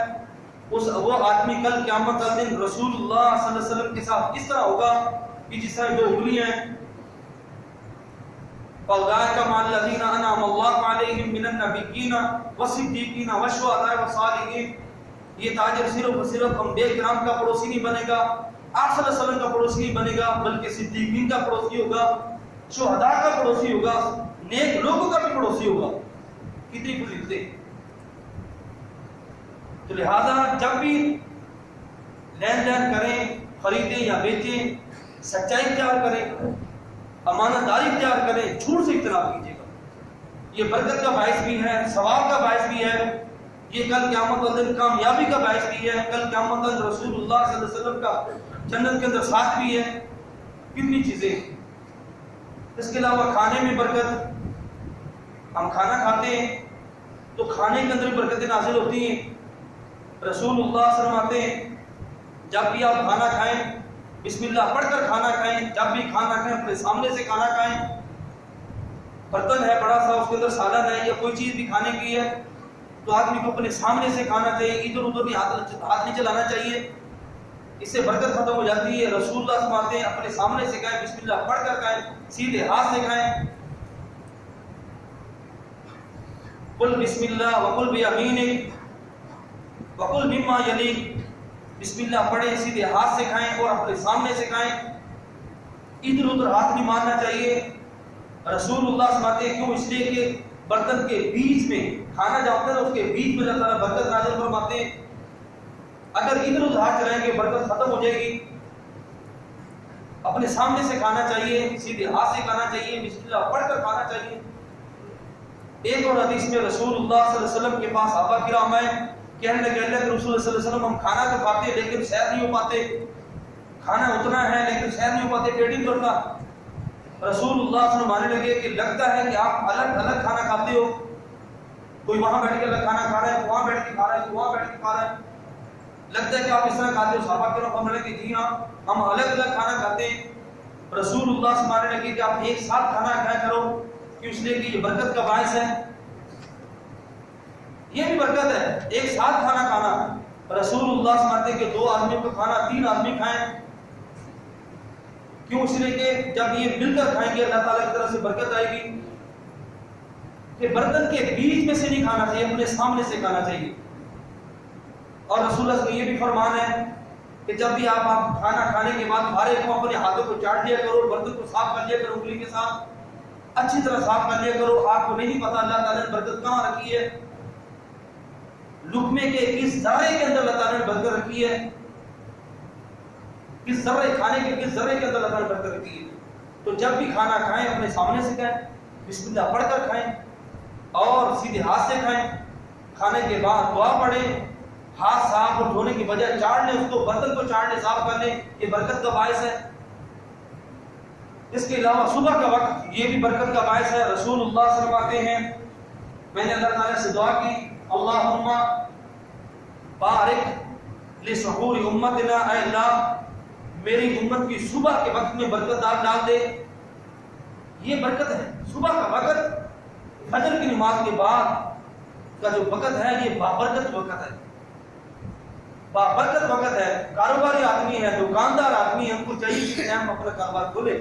وہ آدمی کل قیامت کا دن رسول اللہ صلی اللہ علیہ وسلم کے ساتھ اس طرح ہوگا کہ جس طرح 2 انگلیاں ہیں. فَأُولَٰئِكَ مَعَ الَّذِينَ أَنْعَمَ اللَّهُ عَلَيْهِم مِّنَ النَّبِيِّينَ وَالصِّدِّيقِينَ وَالشُّهَدَاءِ وَالصَّالِحِينَ. یہ تاجر صرف اور صرف انبیاء کرام کا پڑوسی نہیں بنے گا، آپ صلی اللہ علیہ وسلم کا پڑوسی نہیں بنے گا، بلکہ صدیقین کا پڑوسی ہوگا، شہداء کا پڑوسی ہوگا، نیک لوگوں کا بھی پڑوسی ہوگا. کتنی فضیلتیں. تو لہذا جب بھی لین دین کریں، خریدیں یا بیچیں، سچائی اختیار کریں، امانت داری اختیار کریں، جھوٹ سے اجتناب کیجیے گا. یہ برکت کا باعث بھی ہے، ثواب کا باعث بھی ہے، یہ کل قیامت کا دن کامیابی کا باعث بھی ہے، کل قیامت کا دن رسول اللہ صلی اللہ علیہ وسلم کا جنت کے اندر ساتھ بھی ہے. کتنی چیزیں. اس کے علاوہ کھانے میں برکت، ہم کھانا کھاتے ہیں تو کھانے کے اندر بھی برکتیں نازل ہوتی ہیں. رسول اللہ صلی اللہ علیہ وسلم فرماتے ہیں، جب بھی آپ کھانا کھائیں بسم اللہ پڑھ کر کھانا کھائیں. جب بھی کھانا کھائیں اپنے سامنے سے کھانا کھائیں. برتن ہے بڑا سا، اس کے اندر سالن ہے یا کوئی چیز بھی کھانے کی ہے تو آدمی کو اپنے سامنے سے کھانا چاہیے، ادھر ادھر بھی ہاتھ نہیں چلانا چاہیے، اس سے برکت ختم ہو جاتی ہے. رسول اللہ فرماتے ہیں اپنے سامنے سے کھائیں، بسم اللہ پڑھ کر کھائیں، سیدھے ہاتھ سے کھائیں. قل بسم اللہ وقل بیمینک وقل مما یلیک. بسم اللہ پڑھیں، سیدھے ہاتھ سے کھائیں اور اپنے سامنے سے کھائیں، ادھر ادھر ہاتھ نہیں مارنا چاہیے. رسول اللہ فرماتے ہیں کیوں؟ اس لیے کہ برتن کے بیچ میں کھانا جب ہوتا ہے اس کے بیچ میں اللہ تعالیٰ برکت نازل فرماتے ہیں. اگر ادھر ادھر ہاتھ چلائیں گے برکت ختم ہو جائے گی. اپنے سامنے سے کھانا چاہیے، سیدھے ہاتھ سے کھانا چاہیے، بسم اللہ پڑھ کر کھانا چاہیے. ایک اور حدیث میں رسول اللہ صلی اللہ علیہ وسلم کے پاس صحابہ کرام آئے، کہنے لگے اللہ کے رسول صلی اللہ علیہ وسلم ہم کھانا تو کھاتے لیکن سیر نہیں ہو پاتے، کھانا اتنا ہے لیکن سیر نہیں ہو پاتے، پیٹ نہیں بھرتا. رسول اللہ صلی اللہ علیہ وسلم ماننے لگے کہ لگتا ہے کہ آپ الگ الگ کھانا کھاتے ہو، کوئی وہاں بیٹھ کے الگ کھانا کھا رہا ہے، وہاں بیٹھ کے کھا رہا ہے، وہاں بیٹھ کے کھا رہا ہے، لگتا ہے کہ آپ اس طرح کھاتے ہو. صحابہ کرام فرمانے لگے جی ہاں ہم الگ الگ کھانا کھاتے ہیں. رسول اللہ سے ماننے لگے کہ آپ ایک ساتھ کھانا کھایا کرو، کیوں؟ اس لیے کہ یہ برکت کا باعث ہے، یہ بھی برکت ہے ایک ساتھ کھانا کھانا. رسول اللہ فرماتے ہیں کہ 2 آدمیوں کا کھانا 3 آدمی کھائیں، کیوں؟ اس لیے کہ جب یہ مل کر کھائیں گے اللہ تعالیٰ کی طرف سے برکت آئے گی. کہ برتن کے بیچ میں سے نہیں کھانا چاہیے، اپنے سامنے سے کھانا چاہیے. اور رسول اللہ کا یہ بھی فرمان ہے کہ جب بھی آپ کھانا کھانے کے بعد بھارے کو اپنے ہاتھوں کو چاٹ لیا کرو، برتن کو صاف کر لیا کرو، انگلی کے ساتھ اچھی طرح صاف کر لیا کرو. آپ کو نہیں پتا اللہ تعالیٰ نے برکت کہاں رکھی ہے، لقمے کے کس ذرے کے اندر اللہ تعالیٰ نے برکت رکھی ہے، کس ذرے کھانے کے کس ذرے کے اندر اللہ تعالیٰ نے برکت رکھی ہے. تو جب بھی کھانا کھائیں اپنے سامنے سے کھائیں، بسم اللہ پڑھ کر کھائیں. اور سیدھے ہاتھ سے کھائیں، کھانے کے بعد دعا پڑھیں، ہاتھ صاف اور دھونے کی بجائے چاڑ لیں، اس کو برتن کو چاڑ لیں، صاف کر لیں، یہ برکت کا باعث ہے۔ اس کے علاوہ صبح کا وقت یہ بھی برکت کا باعث ہے۔ رسول اللہ صلی اللہ علیہ وسلم فرماتے ہیں، میں نے اللہ تعالیٰ سے دعا کی، اللہم بارک لسحور امتنا، اے اللہ میری امت کی صبح کے وقت میں برکت ڈال دے۔ یہ برکت ہے صبح کا وقت، فجر کی نماز کے بعد کا جو وقت ہے یہ بابرکت وقت ہے، بابرکت وقت ہے۔ کاروباری آدمی ہے، دکاندار آدمی ہے، ان کو چاہیے کہ ٹائم اپنا کاروبار کھولے۔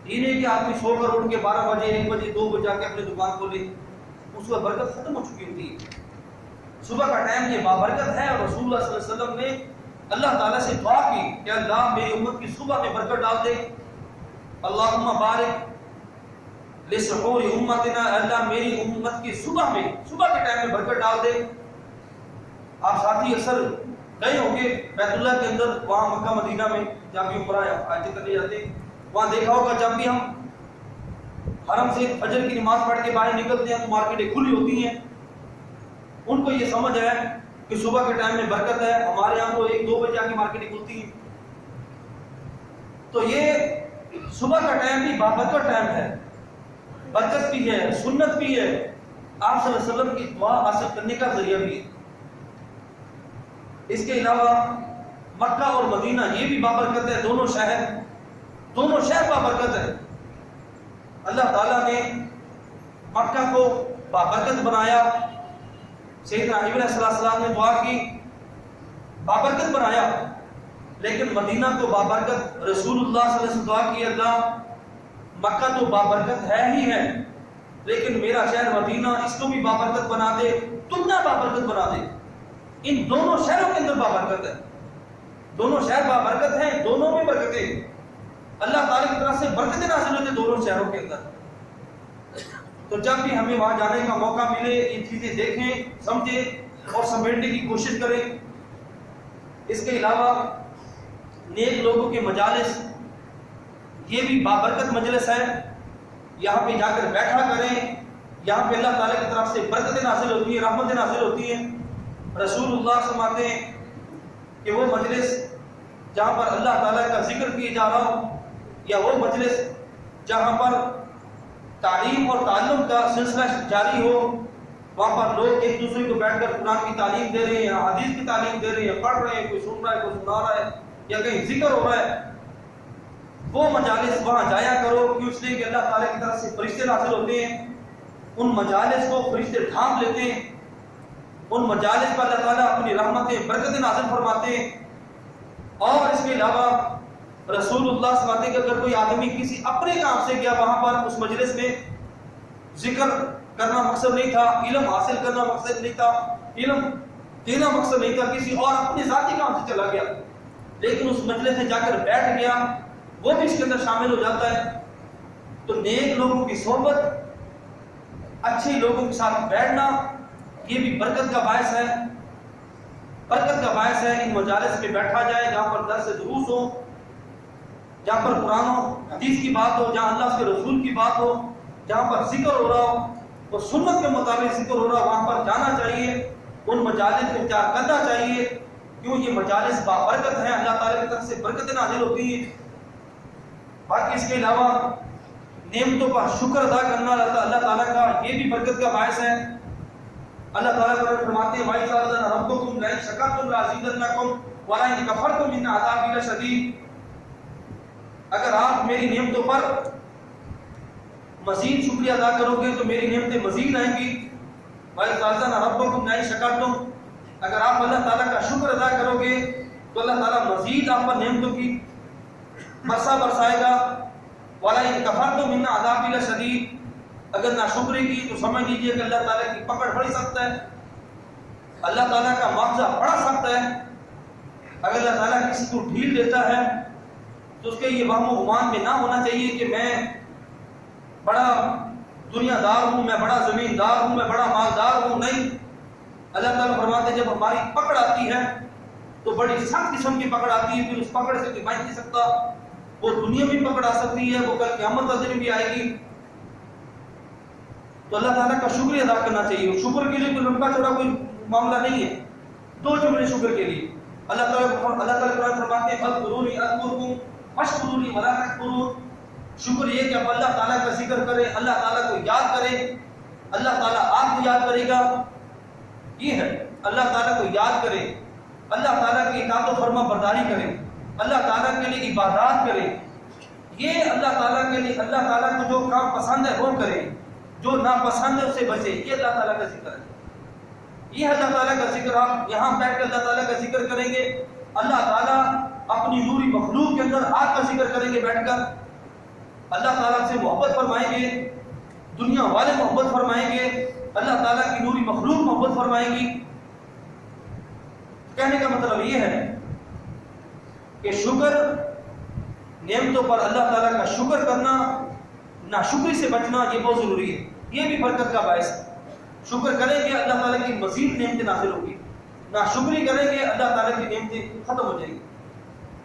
یہ نہیں کہ آدمی سو کر اٹھ کے 12 بجے 1 بجے 2 بجے جا کے اپنی دکان کھولے، اس وقت برکت ختم ہو چکی ہوتی ہے۔ صبح کا ٹائم یہ بابرکت ہے، اور رسول اللہ صلی اللہ علیہ وسلم نے اللہ تعالیٰ سے دعا کی کہ اللہ میری امت کی صبح میں برکت ڈال دے۔ اللہم بارک لسحور امتنا، اللہ میری امت کی صبح میں، صبح کے ٹائم میں برکت ڈال دے۔ آپ ساتھی اکثر گئے ہوں گے بیت اللہ کے اندر، وہاں مکہ مدینہ میں جب بھی عمرہ حج کرنے جاتے ہیں، وہاں دیکھا ہوگا جب بھی ہم حرم سے فجر کی نماز پڑھ کے باہر نکلتے ہیں تو مارکیٹیں کھلی ہوتی ہیں۔ ان کو یہ سمجھ ہے کہ صبح کے ٹائم میں برکت ہے، ہمارے یہاں تو 1-2 بجے آ کے مارکیٹیں کھلتی ہیں۔ تو یہ صبح کا ٹائم بھی بابرکت ٹائم ہے، برکت بھی ہے، سنت بھی ہے، آپ صلی اللہ علیہ وسلم کی دعا حاصل کرنے کا ذریعہ بھی ہے۔ اس کے علاوہ مکہ اور مدینہ یہ بھی بابرکت ہے، دونوں شہر بابرکت ہے۔ اللہ تعالیٰ نے مکہ کو بابرکت بنایا، سیدنا ابراہیم علیہ السلام نے دعا کی، بابرکت بنایا، لیکن مدینہ کو بابرکت رسول اللہ صلی اللہ علیہ وسلم دعا کی، اللہ مکہ تو بابرکت ہے ہی ہے، لیکن میرا شہر مدینہ اس کو بھی بابرکت بنا دے، دگنا بابرکت بنا دے۔ ان دونوں شہروں کے اندر بابرکت ہے، دونوں شہر بابرکت ہیں، دونوں میں برکتیں، اللہ تعالیٰ کی طرف سے برکتیں نازل ہوتی ہیں دونوں شہروں کے اندر۔ تو جب بھی ہمیں وہاں جانے کا موقع ملے یہ چیزیں دیکھیں، سمجھیں اور سمیٹنے کی کوشش کریں۔ اس کے علاوہ نیک لوگوں کے مجالس یہ بھی بابرکت مجلس ہے، یہاں پہ جا کر بیٹھا کریں، یہاں پہ اللہ تعالیٰ کی طرف سے برکتیں نازل ہوتی ہیں، رحمتیں نازل ہوتی ہیں۔ رسول اللہ فرماتے ہیں کہ وہ مجلس جہاں پر اللہ تعالیٰ کا ذکر کیا جا رہا ہو، یا وہ مجلس جہاں پر تعلیم اور تعلم کا سلسلہ جاری ہو، وہاں پر لوگ ایک دوسرے کو بیٹھ کر قرآن کی تعلیم دے رہے ہیں، حدیث کی تعلیم دے رہے ہیں، پڑھ رہے ہیں، کوئی سن رہا ہے، کوئی سنا رہا ہے، یا کہیں ذکر ہو رہا ہے، وہ مجالس وہاں جایا کرو، کیوں اس لیے کہ اللہ تعالیٰ کی طرف سے فرشتے نازل ہوتے ہیں، ان مجالس کو فرشتے ڈھانپ لیتے ہیں، ان مجالس پر اللہ تعالیٰ اپنی رحمتیں برکتیں نازل فرماتے ہیں۔ اور اس کے علاوہ رسول اللہ صلی اللہ علیہ وسلم کہ اگر کوئی آدمی کسی اپنے کام سے گیا وہاں پر اس مجلس میں، ذکر کرنا مقصد نہیں تھا، علم حاصل کرنا مقصد نہیں تھا، علم دینا مقصد نہیں تھا، کسی اور اپنے ذاتی کام سے چلا گیا، لیکن اس مجلس میں جا کر بیٹھ گیا، وہ بھی اس کے اندر شامل ہو جاتا ہے۔ تو نیک لوگوں کی صحبت، اچھے لوگوں کے ساتھ بیٹھنا یہ بھی برکت کا باعث ہے، برکت کا باعث ہے۔ ان مجالس میں بیٹھا جائے جہاں پر درس دروس ہو، جہاں پر قرآن و حدیث کی بات ہو، جہاں اللہ کے رسول کی بات ہو، جہاں پر ذکر ہو رہا ہو اور سنت کے مطابق ذکر ہو رہا ہو، وہاں پر جانا چاہیے، ان مجالس کو اختیار کرنا چاہیے، کیوں یہ مجالس بابرکت ہیں، اللہ تعالیٰ کی طرف سے برکتیں نازل ہوتی ہیں۔ باقی اس کے علاوہ نعمتوں کا شکر ادا کرنا اللہ تعالیٰ کا یہ بھی برکت کا باعث ہے۔ اللہ تعالیٰ فرماتے ہیں وَإِذَا أَذَنَ رَبُّكُمْ لَئِن شَكَرْتُمْ لَأَزِيدَنَّكُمْ وَلَئِن كَفَرْتُمْ إِنَّ عَذَابِي لَشَدِيدٌ۔ اگر آپ میری نعمتوں پر مزید شکریہ ادا کرو گے تو میری نعمتیں مزید آئیں گی۔ وَإِذَا أَذَنَ رَبُّكُمْ لَئِن شَكَرْتُمْ، اگر آپ اللہ تعالیٰ کا شکر ادا کرو گے تو اللہ تعالیٰ مزید آپ پر نعمتوں کی برسا برسائے گا۔ وَلَئِن كَفَرْتُمْ إِنَّ عَذَابِي لَشَدِيدٌ، اگر ناشکری کی تو سمجھ لیجیے کہ اللہ تعالیٰ کی پکڑ بڑی سخت ہے، اللہ تعالیٰ کا معاوضہ بڑا سخت ہے۔ اگر اللہ تعالیٰ کسی کو ڈھیل دیتا ہے تو اس کے یہ وہم و گمان میں نہ ہونا چاہیے کہ میں بڑا دنیا دار ہوں، میں بڑا زمیندار ہوں، میں بڑا مالدار ہوں، نہیں۔ اللہ تعالیٰ فرماتے ہیں جب ہماری پکڑ آتی ہے تو بڑی سخت قسم کی پکڑ آتی ہے، پھر اس پکڑ سے کوئی بچ نہیں سکتا، وہ دنیا میں پکڑ آ سکتی ہے، وہ کل قیامت کا دن بھی آئے گی۔ تو اللہ تعالیٰ کا شکر ادا کرنا چاہیے. شکر کے لیے کوئی لمبا چوڑا کوئی معاملہ نہیں ہے. 2 جملے شکر کے لیے. اللہ تعالیٰ قرآن فرماتے ہیں اذکرونی اذکرکم واشکرونی ولا تکفرون. شکر یہ کہ آپ اللہ تعالیٰ کا ذکر کریں, اللہ تعالیٰ کو یاد کریں, اللہ تعالیٰ آپ کو یاد کرے گا. یہ ہے اللہ تعالیٰ کو یاد کریں, اللہ تعالیٰ کی اطاعت و فرما برداری کریں, اللہ تعالیٰ کے لیے عبادات کریں. یہ اللہ تعالیٰ کے لیے, اللہ تعالیٰ کو جو کام پسند ہے وہ کریں, جو ناپسند ہے اسے بچیں. یہ اللہ تعالیٰ کا ذکر ہے. یہ اللہ تعالیٰ کا ذکر. آپ یہاں بیٹھ کے اللہ تعالیٰ کا ذکر کریں گے, اللہ تعالیٰ اپنی نوری مخلوق کے اندر آپ کا ذکر کریں گے بیٹھ کر. اللہ تعالیٰ سے محبت فرمائیں گے, دنیا والے محبت فرمائیں گے, اللہ تعالیٰ کی نوری مخلوق محبت فرمائیں گی. کہنے کا مطلب یہ ہے کہ شکر, نعمتوں پر اللہ تعالیٰ کا شکر کرنا, ناشکری سے بچنا, یہ بہت ضروری ہے. یہ بھی برکت کا باعث ہے. شکر کریں گے اللہ تعالیٰ کی مزید نعمتیں نازل ہوگی, ناشکری کریں گے اللہ تعالیٰ کی نعمتیں ختم ہو جائیں گی,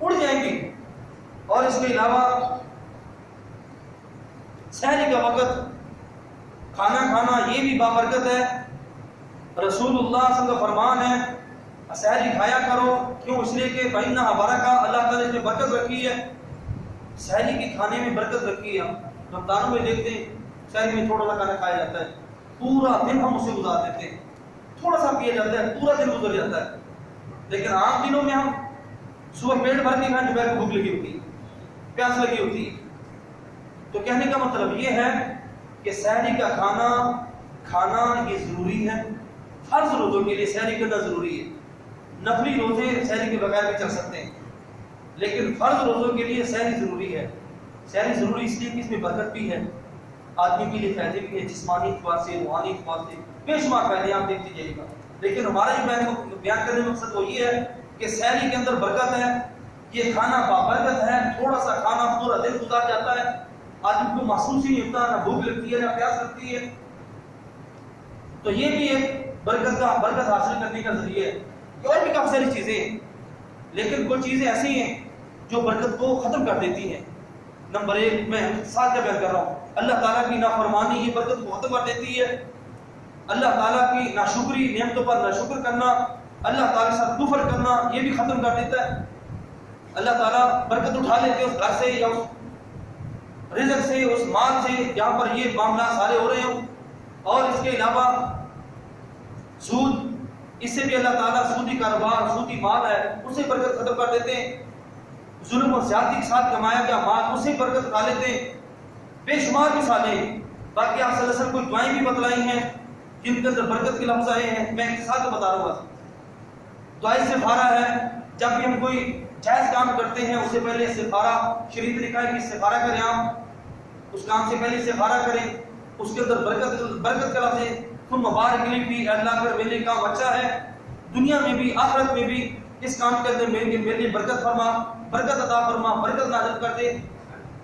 اڑ جائیں گی. اور اس کے علاوہ سحری کا وقت کھانا کھانا یہ بھی بابرکت ہے. رسول اللہ صلی اللہ علیہ وسلم کا فرمان ہے سحری کھایا کرو. کیوں؟ اس لیے کہ فإنها برکہ, اللہ تعالیٰ نے برکت رکھی ہے. سحری کے کھانے میں برکت رکھی ہے. ہم رمضانوں میں دیکھتے ہیں سحری میں تھوڑا سا کھانا کھایا جاتا ہے, پورا دن ہم اسے گزار دیتے ہیں. تھوڑا سا پیا جاتا ہے, پورا دن گزر جاتا ہے. لیکن عام دنوں میں ہم صبح پیٹ بھر کے کھائیں, دوپہر کو بھوک لگی ہوتی ہے, پیاس لگی ہوتی ہے. تو کہنے کا مطلب یہ ہے کہ سحری کا کھانا یہ ضروری ہے. فرض روزوں کے لیے سحری کرنا ضروری ہے. نفلی روزے سحری کے بغیر بھی چل سکتے ہیں, لیکن فرض روزوں کے لیے سحری ضروری ہے. سحری ضروری اس لیے کہ اس میں برکت بھی ہے, آدمی کے لیے فائدے بھی ہے, جسمانی اعتبار سے, روحانی اعتبار سے بے شمار فائدے آپ دیکھتے جائیے گا. لیکن ہمارا جو بیان کرنے کا مقصد وہ یہ ہے کہ سحری کے اندر برکت ہے. یہ کھانا بابرکت ہے. تھوڑا سا کھانا پورا دن گزار جاتا ہے, آدمی کو محسوس ہی نہیں ہوتا, نہ بھوک لگتی ہے نہ پیاس لگتی ہے. تو یہ بھی ایک برکت حاصل کرنے کا ذریعہ ہے. اور بھی کافی ساری چیزیں ہیں, لیکن کچھ چیزیں ایسی ہیں جو برکت کو ختم کر دیتی ہیں. نمبر 1 میں ساتھ کیا بیان کر رہا ہوں, اللہ تعالیٰ کی نافرمانی یہ برکت کو ختم کر دیتی ہے. اللہ تعالیٰ کی ناشکری, نعمتوں پر ناشکر کرنا, اللہ تعالیٰ کے ساتھ کفر کرنا, یہ بھی ختم کر دیتا ہے. اللہ تعالیٰ برکت اٹھا لیتے اس گھر سے یا اس رزق سے, اس مال سے جہاں پر یہ معاملات سارے ہو رہے ہوں. اور اس کے علاوہ سود, اس سے بھی اللہ تعالیٰ سودی کاروبار, سودی مال ہے, اسے برکت ختم کر دیتے ہیں. ظلم اور زیادتی کے ساتھ کمایا گیا مال, اسے برکت اٹھا لیتے ہیں. بے شمار مثالیں. باقی آپ صلی اللہ علیہ وسلم کوئی دعائیں بھی بتلائی ہیں جن کے اندر برکت کے لفظ آئے ہیں, میں ایک ساتھ بتا رہا ہوں. دعائیں استخارہ ہے, جب بھی ہم کوئی جائز کام کرتے ہیں اس سے پہلے استخارہ, شریعت لکھا ہے کہ استخارہ کریں, آپ اس کام سے پہلے استخارہ کریں. اس کے اندر برکت کا لفظ ہے. تم مبارک لی بھی, اللہ کر میرے کام اچھا ہے, دنیا میں بھی آخرت میں بھی اس کام کے اندر میرے لیے برکت فرما, برکت عطا فرما, برکت نازل کر دے.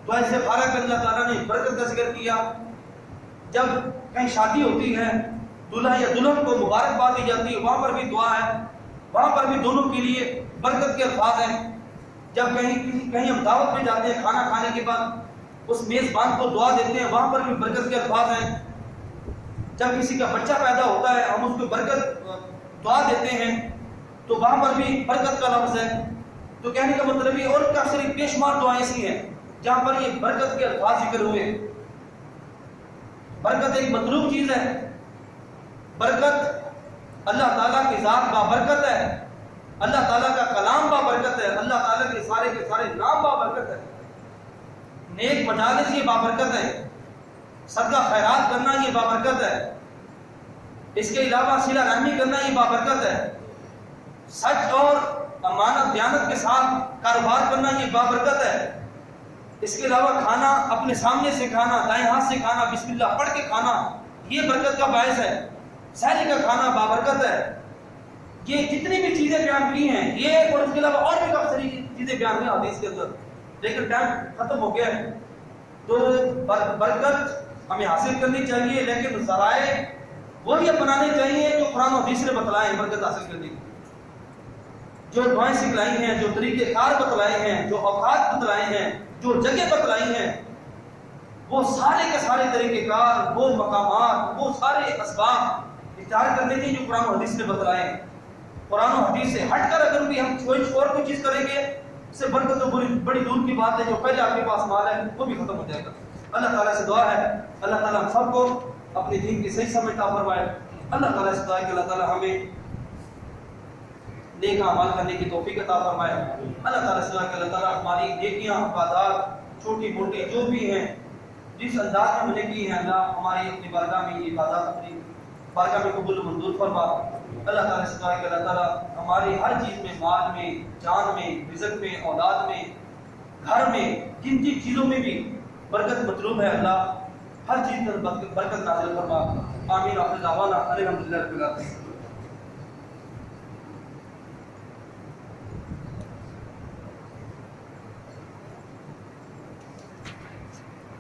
دعا استخارہ کر اللہ تعالیٰ نے برکت کا ذکر کیا. جب کہیں شادی ہوتی ہے, دلہا یا دلہن کو مبارکباد دی جاتی ہے, وہاں پر بھی دعا ہے, وہاں پر بھی دونوں کے لیے برکت کے الفاظ ہیں. جب کہیں ہم دعوت میں جاتے ہیں, کھانا کھانے کے بعد اس میزبان کو دعا دیتے ہیں, وہاں پر بھی برکت کے الفاظ ہیں. جب کسی کا بچہ پیدا ہوتا ہے, ہم اس کو برکت دعا دیتے ہیں, تو وہاں پر بھی برکت کا لفظ ہے. تو کہنے کا مطلب یہ, اور کافی بے شمار دعائیں ایسی ہیں جہاں پر یہ برکت کے الفاظ ذکر ہوئے. برکت ایک مطلوب چیز ہے. برکت اللہ تعالیٰ کی ذات بابرکت ہے, اللہ تعالیٰ کا کلام بابرکت ہے, اللہ تعالیٰ کے سارے نام بابرکت ہے. نیک مجالس یہ بابرکت ہے, صدقہ خیرات کرنا یہ بابرکت ہے. اس کے علاوہ صلہ رحمی کرنا یہ بابرکت ہے. سچ اور امانت دیانت کے ساتھ کاروبار کرنا یہ بابرکت ہے. اس کے علاوہ کھانا اپنے سامنے سے کھانا, دائیں ہاتھ سے کھانا, بسم اللہ پڑھ کے کھانا, یہ برکت کا باعث ہے. سحری کا کھانا بابرکت ہے. یہ جتنی بھی چیزیں بیان کی ہیں یہ, اور اس کے علاوہ اور بھی کافی ساری چیزیں بیان ہوئی حدیث کے اندر, لیکن ٹائم ختم ہو گیا ہے. تو برکت ہمیں حاصل کرنی چاہیے, لیکن ذرائع وہی اپنانے چاہیے جو قرآن و حدیث نے بتلائے ہیں برکت حاصل کرنے کی. جو دعائیں سکھلائی ہیں, جو طریقے کار بتلائے ہیں, جو اوقات بتلائے ہیں, جو جگہ بتلائی ہیں, وہ سارے کے سارے طریقہ کار، وہ مقامات، وہ سارے اسباب اختیار کرنے کے جو قرآن و حدیث نے بتلائے ہیں۔ قرآن و حدیث سے ہٹ کر اگر بھی ہم کوئی اور کوئی چیز کریں گے، اس سے بڑھ کر تو بڑی دور کی بات ہے، جو پہلے آپ کے پاس مال ہے وہ بھی ختم ہو جائے گا۔ اللہ تعالیٰ سے دعا ہے اللہ تعالیٰ ہم سب کو اپنے دین کی صحیح سمجھ عطا فرمائے۔ اللہ تعالیٰ سے دعا ہے کہ اللہ تعالیٰ ہمیں نیک اعمال کرنے کی توفیق عطا فرمائے۔ اللہ تعالیٰ سے دعا ہے کہ اللہ تعالیٰ ہماری نیکیاں، عبادات چھوٹی موٹی جو بھی ہیں، جس انداز میں ہم نے کی ہیں، اللہ ہماری اپنی بارگاہ میں یہ عبادات اپنی بارگاہ میں قبول و منظور فرما۔ اللہ تعالیٰ سے دعا ہے کہ اللہ تعالیٰ ہماری ہر چیز میں، مال میں، جان میں، رزق میں، اولاد میں، گھر میں، جن جن چیزوں میں بھی برکت مطلوب ہے، اللہ ہر چیز پر برکت نازل فرما۔ آمین۔ آخر دعوانا الحمدللہ رب العالمین۔